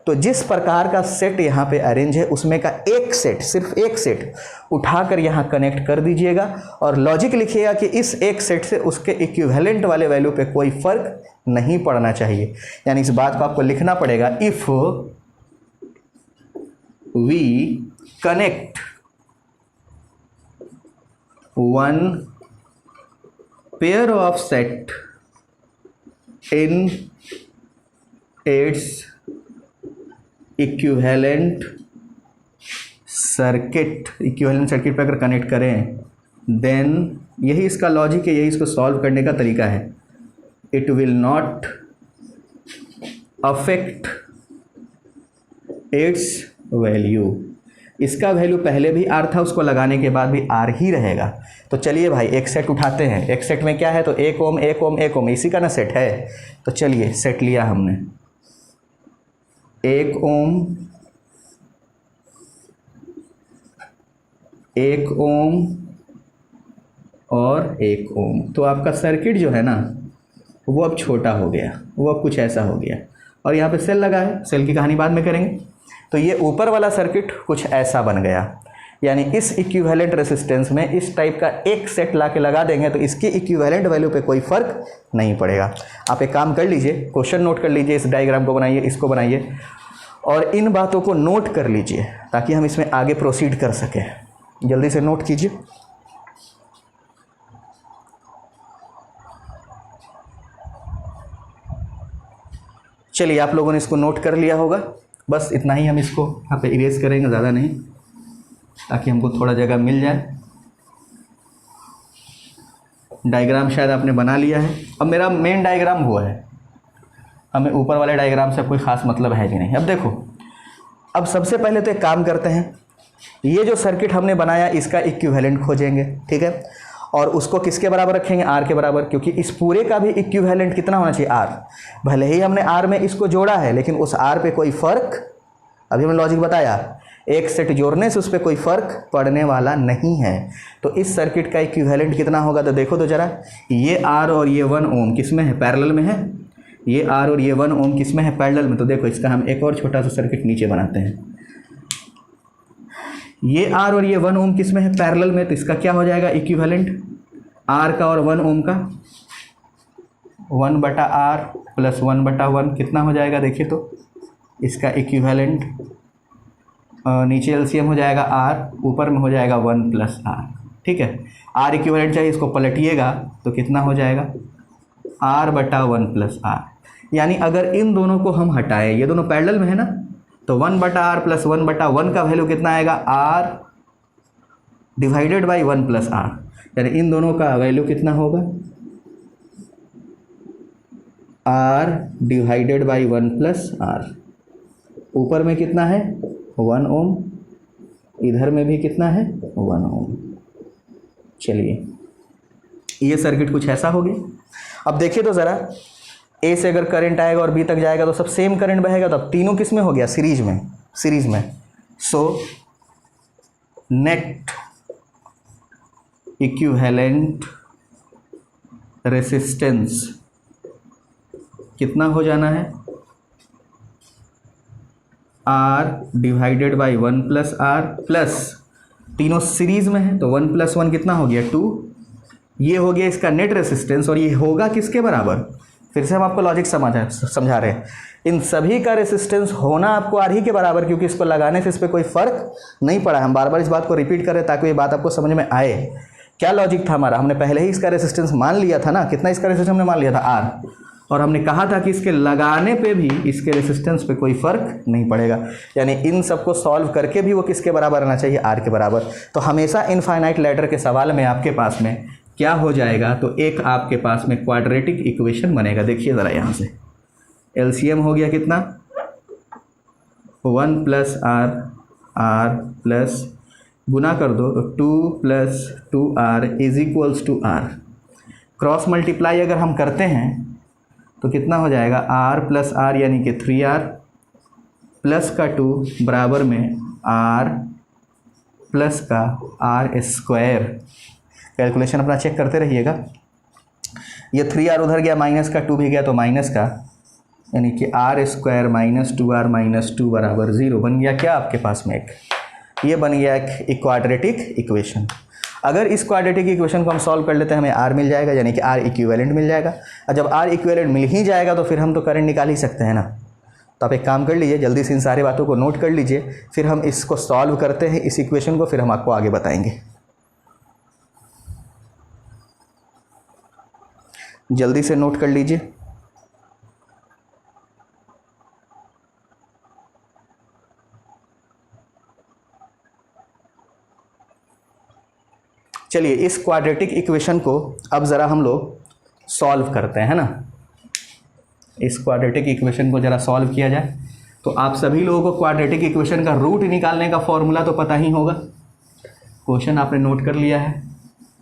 तो जिस प्रकार का सेट यहाँ पे अरेंज है उसमें का एक सेट, सिर्फ एक सेट उठाकर यहाँ कनेक्ट कर दीजिएगा और लॉजिक लिखिएगा कि इस एक सेट से उसके इक्विवेलेंट वाले वैल्यू पे कोई फर्क नहीं पड़ना चाहिए। यानी इस बात को आपको लिखना पड़ेगा, if we connect one pair of set in its equivalent circuit पे अगर कनेक्ट करें, देन यही इसका लॉजिक है, यही इसको सॉल्व करने का तरीका है। It will not affect it's value, इसका वैल्यू पहले भी आर था, उसको लगाने के बाद भी आर ही रहेगा। तो चलिए भाई एक सेट उठाते हैं, एक सेट में क्या है, तो 1 ओम 1 ओम 1 ओम, इसी का ना सेट है। तो चलिए सेट लिया हमने, 1 ओम 1 ओम और 1 ओम। तो आपका सर्किट जो है ना वो अब छोटा हो गया, वो अब कुछ ऐसा हो गया, और यहाँ पे सेल लगा है, सेल की कहानी बाद में करेंगे। तो ये ऊपर वाला सर्किट कुछ ऐसा बन गया, यानी इस इक्विवेलेंट रेसिस्टेंस में इस टाइप का एक सेट ला के लगा देंगे तो इसकी इक्विवेलेंट वैल्यू पे कोई फर्क नहीं पड़ेगा। आप एक काम कर लीजिए, क्वेश्चन नोट कर लीजिए, इस डायग्राम को बनाइए, इसको बनाइए और इन बातों को नोट कर लीजिए ताकि हम इसमें आगे प्रोसीड कर सकें। जल्दी से नोट कीजिए। चलिए आप लोगों ने इसको नोट कर लिया होगा, बस इतना ही हम इसको यहाँ पे इरेज करेंगे, ज़्यादा नहीं, ताकि हमको थोड़ा जगह मिल जाए। डायग्राम शायद आपने बना लिया है। अब मेरा मेन डायग्राम वो है, हमें ऊपर वाले डायग्राम से कोई ख़ास मतलब है कि नहीं। अब देखो, अब सबसे पहले तो एक काम करते हैं, ये जो सर्किट हमने बनाया इसका इक्विवेलेंट खोजेंगे, ठीक है, और उसको किसके बराबर रखेंगे, आर के बराबर, क्योंकि इस पूरे का भी इक्विवेलेंट कितना होना चाहिए, आर। भले ही हमने आर में इसको जोड़ा है लेकिन उस आर पे कोई फ़र्क, अभी हमने लॉजिक बताया, एक सेट जोड़ने से उस पर कोई फ़र्क पड़ने वाला नहीं है। तो इस सर्किट का इक्विवेलेंट कितना होगा, तो देखो तो ज़रा, ये आर और ये 1 ओम किस में है, पैरेलल में है। ये आर और ये 1 ओम किस में है, पैरेलल में। तो देखो इसका हम एक और छोटा सा सर्किट नीचे बनाते हैं। ये आर और ये 1 ओम किस में है, पैरेलल में। तो इसका क्या हो जाएगा इक्विवेलेंट, आर का और 1 ओम का 1/r प्लस 1/1 कितना हो जाएगा, देखिए तो इसका इक्विवेलेंट नीचे एलसीएम हो जाएगा r, ऊपर में हो जाएगा 1 + r, ठीक है। r इक्विवेलेंट चाहिए, इसको पलटिएगा तो कितना हो जाएगा r/1 + r। यानी अगर इन दोनों को हम हटाएं, ये दोनों पैरेलल में है ना, तो 1/r प्लस 1/1 का वैल्यू कितना आएगा, r डिवाइडेड बाई 1 + r। यानी इन दोनों का वैल्यू कितना होगा, r डिवाइडेड बाई 1 + r। ऊपर में कितना है 1 ओम, इधर में भी कितना है 1 ओम। चलिए ये सर्किट कुछ ऐसा हो गया। अब देखिए तो ज़रा, ए से अगर करंट आएगा और बी तक जाएगा तो सब सेम करंट बहेगा, तो अब तीनों किस में हो गया, सीरीज में। सो नेट इक्विवेलेंट रेसिस्टेंस कितना हो जाना है, R divided by 1 plus R, plus तीनों सीरीज में है तो 1 + 1 कितना हो गया 2, ये हो गया इसका नेट रेसिस्टेंस। और ये होगा किसके बराबर, फिर से हम आपको लॉजिक समझा रहे हैं, इन सभी का रेसिस्टेंस होना आपको आर ही के बराबर, क्योंकि इसको लगाने से इस पर कोई फर्क नहीं पड़ा। हम बार बार इस बात को रिपीट कर रहे हैं ताकि ये बात आपको समझ में आए। क्या लॉजिक था हमारा, हमने पहले ही इसका रेसिस्टेंस मान लिया था ना, कितना इसका रेसिस्टेंस हमने मान लिया था आर, और हमने कहा था कि इसके लगाने पे भी इसके रेसिस्टेंस पे कोई फर्क नहीं पड़ेगा, यानी इन सबको सॉल्व करके भी वो किसके बराबर आना चाहिए, आर के बराबर। तो हमेशा इनफाइनाइट लैडर के सवाल में आपके पास में क्या हो जाएगा, तो एक आपके पास में क्वाड्रेटिक इक्वेशन बनेगा। देखिए ज़रा यहाँ से एलसीएम हो गया कितना, 1 + आर प्लस गुना कर दो तो 2 + 2r = आर। क्रॉस मल्टीप्लाई अगर हम करते हैं तो कितना हो जाएगा, r + r यानी कि 3r प्लस का 2 बराबर में r प्लस का r²। कैलकुलेशन अपना चेक करते रहिएगा। ये 3r उधर गया, माइनस का 2 भी गया तो माइनस का, यानी कि r² - 2r - 2 बराबर 0 बन गया। क्या आपके पास में एक ये बन गया एक क्वाड्रेटिक इक्वेशन। अगर इस क्वाड्रेटिक इक्वेशन को हम सॉल्व कर लेते हैं हमें r मिल जाएगा, यानी कि r इक्विवेलेंट मिल जाएगा। और जब r इक्विवेलेंट मिल ही जाएगा तो फिर हम तो करंट निकाल ही सकते हैं ना। तो आप एक काम कर लीजिए, जल्दी से इन सारी बातों को नोट कर लीजिए, फिर हम इसको सॉल्व करते हैं इस इक्वेशन को, फिर हम आपको आगे बताएंगे। जल्दी से नोट कर लीजिए। चलिए इस क्वाड्रेटिक इक्वेशन को अब ज़रा हम लोग सॉल्व करते हैं ना। इस क्वाड्रेटिक इक्वेशन को ज़रा सॉल्व किया जाए तो आप सभी लोगों को क्वाड्रेटिक इक्वेशन का रूट निकालने का फॉर्मूला तो पता ही होगा। क्वेश्चन आपने नोट कर लिया है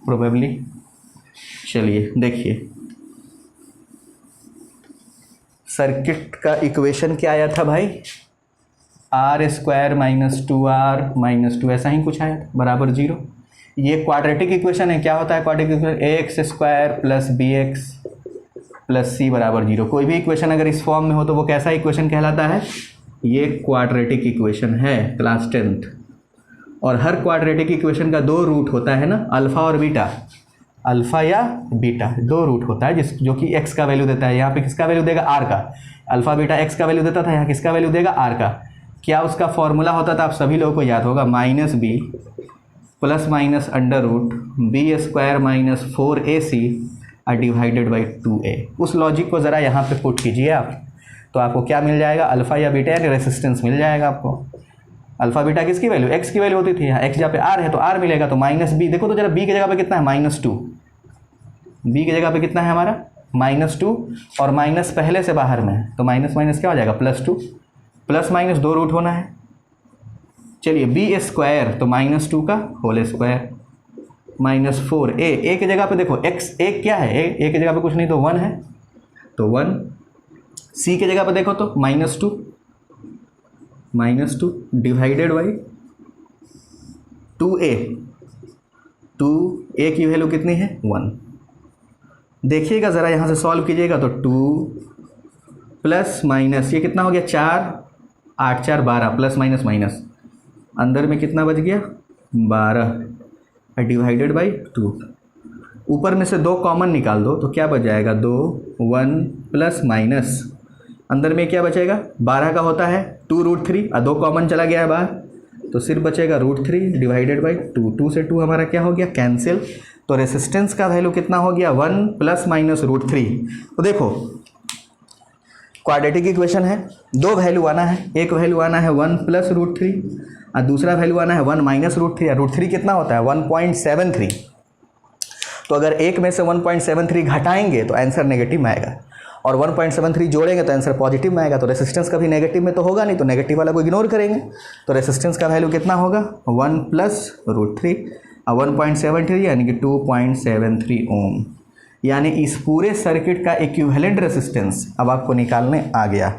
प्रोबेबली। चलिए देखिए, सर्किट का इक्वेशन क्या आया था भाई, r² - 2r - 2 ऐसा ही कुछ आया था बराबर 0। ये क्वाड्रेटिक इक्वेशन है। क्या होता है quadratic equation, ax² + bx + c बराबर 0। कोई भी इक्वेशन अगर इस फॉर्म में हो तो वो कैसा इक्वेशन कहलाता है, ये क्वाड्रेटिक इक्वेशन है क्लास 10th। और हर क्वाड्रेटिक इक्वेशन का 2 रूट होता है ना, अल्फ़ा और बीटा, अल्फ़ा या बीटा 2 रूट होता है जो कि x का वैल्यू देता है। यहाँ पे किसका वैल्यू देगा, r का। अल्फ़ा बीटा x का वैल्यू देता था, यहाँ किसका वैल्यू देगा, r का। क्या उसका फॉर्मूला होता था, आप सभी लोगों को याद होगा, -b + -√b² - 4ac divided by 2a। उस लॉजिक को ज़रा यहाँ पे पुट कीजिए आप, तो आपको क्या मिल जाएगा, अल्फ़ा या बीटा यानी रेसिस्टेंस मिल जाएगा आपको। अल्फ़ा बीटा किसकी वैल्यू, x की वैल्यू होती थी, यहाँ x जहाँ पे r है तो r मिलेगा, तो -b। देखो तो जरा b की जगह पे कितना है, -2। b की जगह पे कितना है हमारा, -2, और माइनस पहले से बाहर में है तो माइनस माइनस क्या हो जाएगा, +2। प्लस माइनस 2 रूट होना है। चलिए b² तो -2 का होल स्क्वायर -4 a की जगह पे देखो x a क्या है, a की जगह पे कुछ नहीं तो 1 है तो 1। c की जगह पे देखो तो -2 डिवाइडेड बाई 2a। 2a की वैल्यू कितनी है, 1। देखिएगा ज़रा यहाँ से सॉल्व कीजिएगा तो 2 प्लस माइनस ये कितना हो गया, 4 8 4 12 प्लस माइनस माइनस, अंदर में कितना बच गया, 12 डिवाइडेड बाई 2। ऊपर में से 2 कॉमन निकाल दो तो क्या बच जाएगा, 2 1 प्लस माइनस, अंदर में क्या बचेगा, 12 का होता है 2√3 और 2 कॉमन चला गया है बाहर तो सिर्फ बचेगा √3 डिवाइडेड बाई 2। 2 से 2 हमारा क्या हो गया, कैंसिल। तो रेसिस्टेंस का वैल्यू कितना हो गया, 1 + -√3। तो देखो क्वाड्रेटिक इक्वेशन है, 2 वैल्यू आना है, एक वैल्यू आना है 1 + √3 और दूसरा वैल्यू आना है 1 - √3। √3 कितना होता है, 1.73। तो अगर एक में से 1.73 घटाएंगे तो आंसर नेगेटिव में आएगा, और 1.73 जोड़ेंगे तो आंसर पॉजिटिव में आएगा। तो रेसिस्टेंस कभी नेगेटिव में तो होगा नहीं, तो नेगेटिव वाला को इग्नोर करेंगे। तो रेसिस्टेंस का वैल्यू कितना होगा, 1 + √3 और 1.73 यानी कि 2.73 ओम। यानी इस पूरे सर्किट का इक्विवेलेंट रेसिस्टेंस अब आपको निकालने आ गया।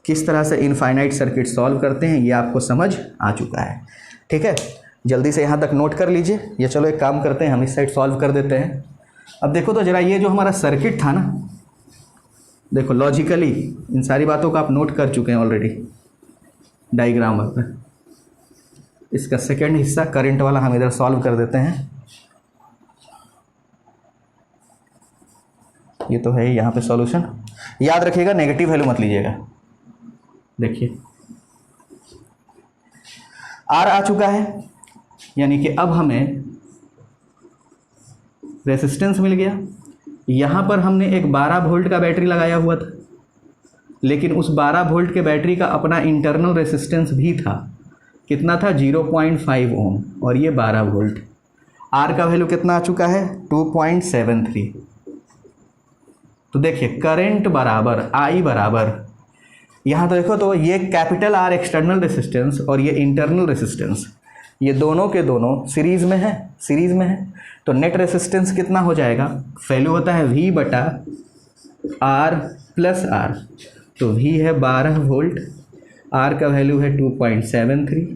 किस तरह से इनफाइनाइट सर्किट सॉल्व करते हैं ये आपको समझ आ चुका है। ठीक है, जल्दी से यहाँ तक नोट कर लीजिए। ये चलो एक काम करते हैं, हम इस साइड सॉल्व कर देते हैं। अब देखो तो ज़रा, ये जो हमारा सर्किट था ना, देखो लॉजिकली इन सारी बातों को आप नोट कर चुके हैं ऑलरेडी डायग्राम पर। इसका सेकेंड हिस्सा करंट वाला हम इधर सॉल्व कर देते हैं। ये तो है यहाँ पे सॉल्यूशन। याद रखिएगा नेगेटिव वैल्यू मत लीजिएगा। देखिए आर आ चुका है, यानी कि अब हमें रेसिस्टेंस मिल गया। यहाँ पर हमने एक 12 वोल्ट का बैटरी लगाया हुआ था, लेकिन उस 12 वोल्ट के बैटरी का अपना इंटरनल रेसिस्टेंस भी था। कितना था? 0.5 ओम, और ये 12 वोल्ट। आर का वैल्यू कितना आ चुका है? 2.73। तो देखिए करंट बराबर आई बराबर, यहाँ तो देखो तो ये कैपिटल आर एक्सटर्नल रेसिस्टेंस और ये इंटरनल रेसिस्टेंस, ये दोनों के दोनों सीरीज में है। तो नेट रेसिस्टेंस कितना हो जाएगा? वैल्यू होता है V बटा R प्लस R। तो V है 12 वोल्ट, R का वैल्यू है 2.73,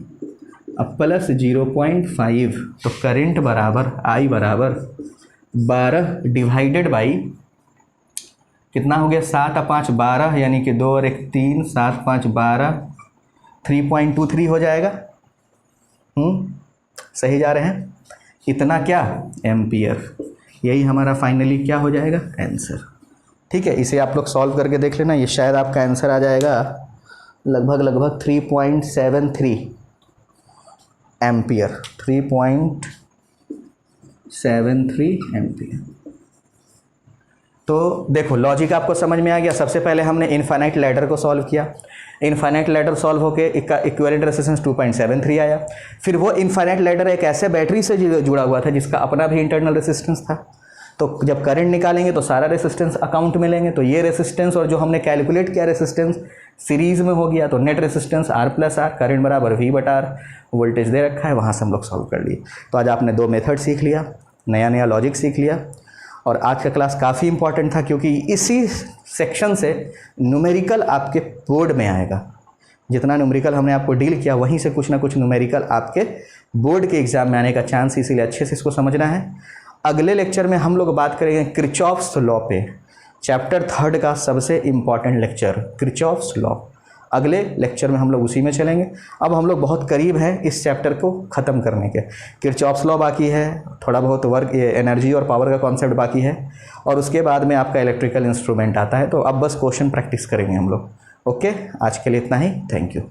अब प्लस 0.5। तो करंट बराबर I बराबर 12 डिवाइडेड बाई कितना हो गया? 7 और 5 12, यानी कि 2 और 1 3, 7 5 12, 3.23 हो जाएगा। सही जा रहे हैं? इतना क्या? एम्पियर। यही हमारा फाइनली क्या हो जाएगा? आंसर। ठीक है, इसे आप लोग सॉल्व करके देख लेना, ये शायद आपका आंसर आ जाएगा लगभग 3.73 एम्पियर। 3.73 एम्पियर। तो देखो लॉजिक आपको समझ में आ गया। सबसे पहले हमने इनफाइनाइट लैडर को सॉल्व किया। इनफाइनाइट लैडर सॉल्व होके इक्विवेलेंट रेजिस्टेंस 2.73 आया। फिर वो इनफाइनाइट लैडर एक ऐसे बैटरी से जुड़ा हुआ था जिसका अपना भी इंटरनल रेजिस्टेंस था। तो जब करंट निकालेंगे तो सारा रेजिस्टेंस अकाउंट में लेंगे। तो ये रेजिस्टेंस और जो हमने कैलकुलेट किया रेजिस्टेंस सीरीज में हो गया। तो net resistance R plus R, current बराबर V बटा R, वोल्टेज दे रखा है, वहाँ से हम लोग सॉल्व कर लिए। तो आज आपने 2 मेथड सीख लिया, नया लॉजिक सीख लिया। और आज का क्लास काफ़ी इंपॉर्टेंट था क्योंकि इसी सेक्शन से न्यूमेरिकल आपके बोर्ड में आएगा। जितना न्यूमेरिकल हमने आपको डील किया वहीं से कुछ ना कुछ न्यूमेरिकल आपके बोर्ड के एग्जाम में आने का चांस, इसीलिए अच्छे से इसको समझना है। अगले लेक्चर में हम लोग बात करेंगे किरचॉफ्स लॉ पे, चैप्टर 3 का सबसे इम्पॉर्टेंट लेक्चर किरचॉफ्स लॉ। अगले लेक्चर में हम लोग उसी में चलेंगे। अब हम लोग बहुत करीब हैं इस चैप्टर को ख़त्म करने के। किरचॉफ्स लॉ बाकी है, थोड़ा बहुत वर्क एनर्जी और पावर का कॉन्सेप्ट बाकी है, और उसके बाद में आपका इलेक्ट्रिकल इंस्ट्रूमेंट आता है। तो अब बस क्वेश्चन प्रैक्टिस करेंगे हम लोग। ओके, आज के लिए इतना ही। Thank you.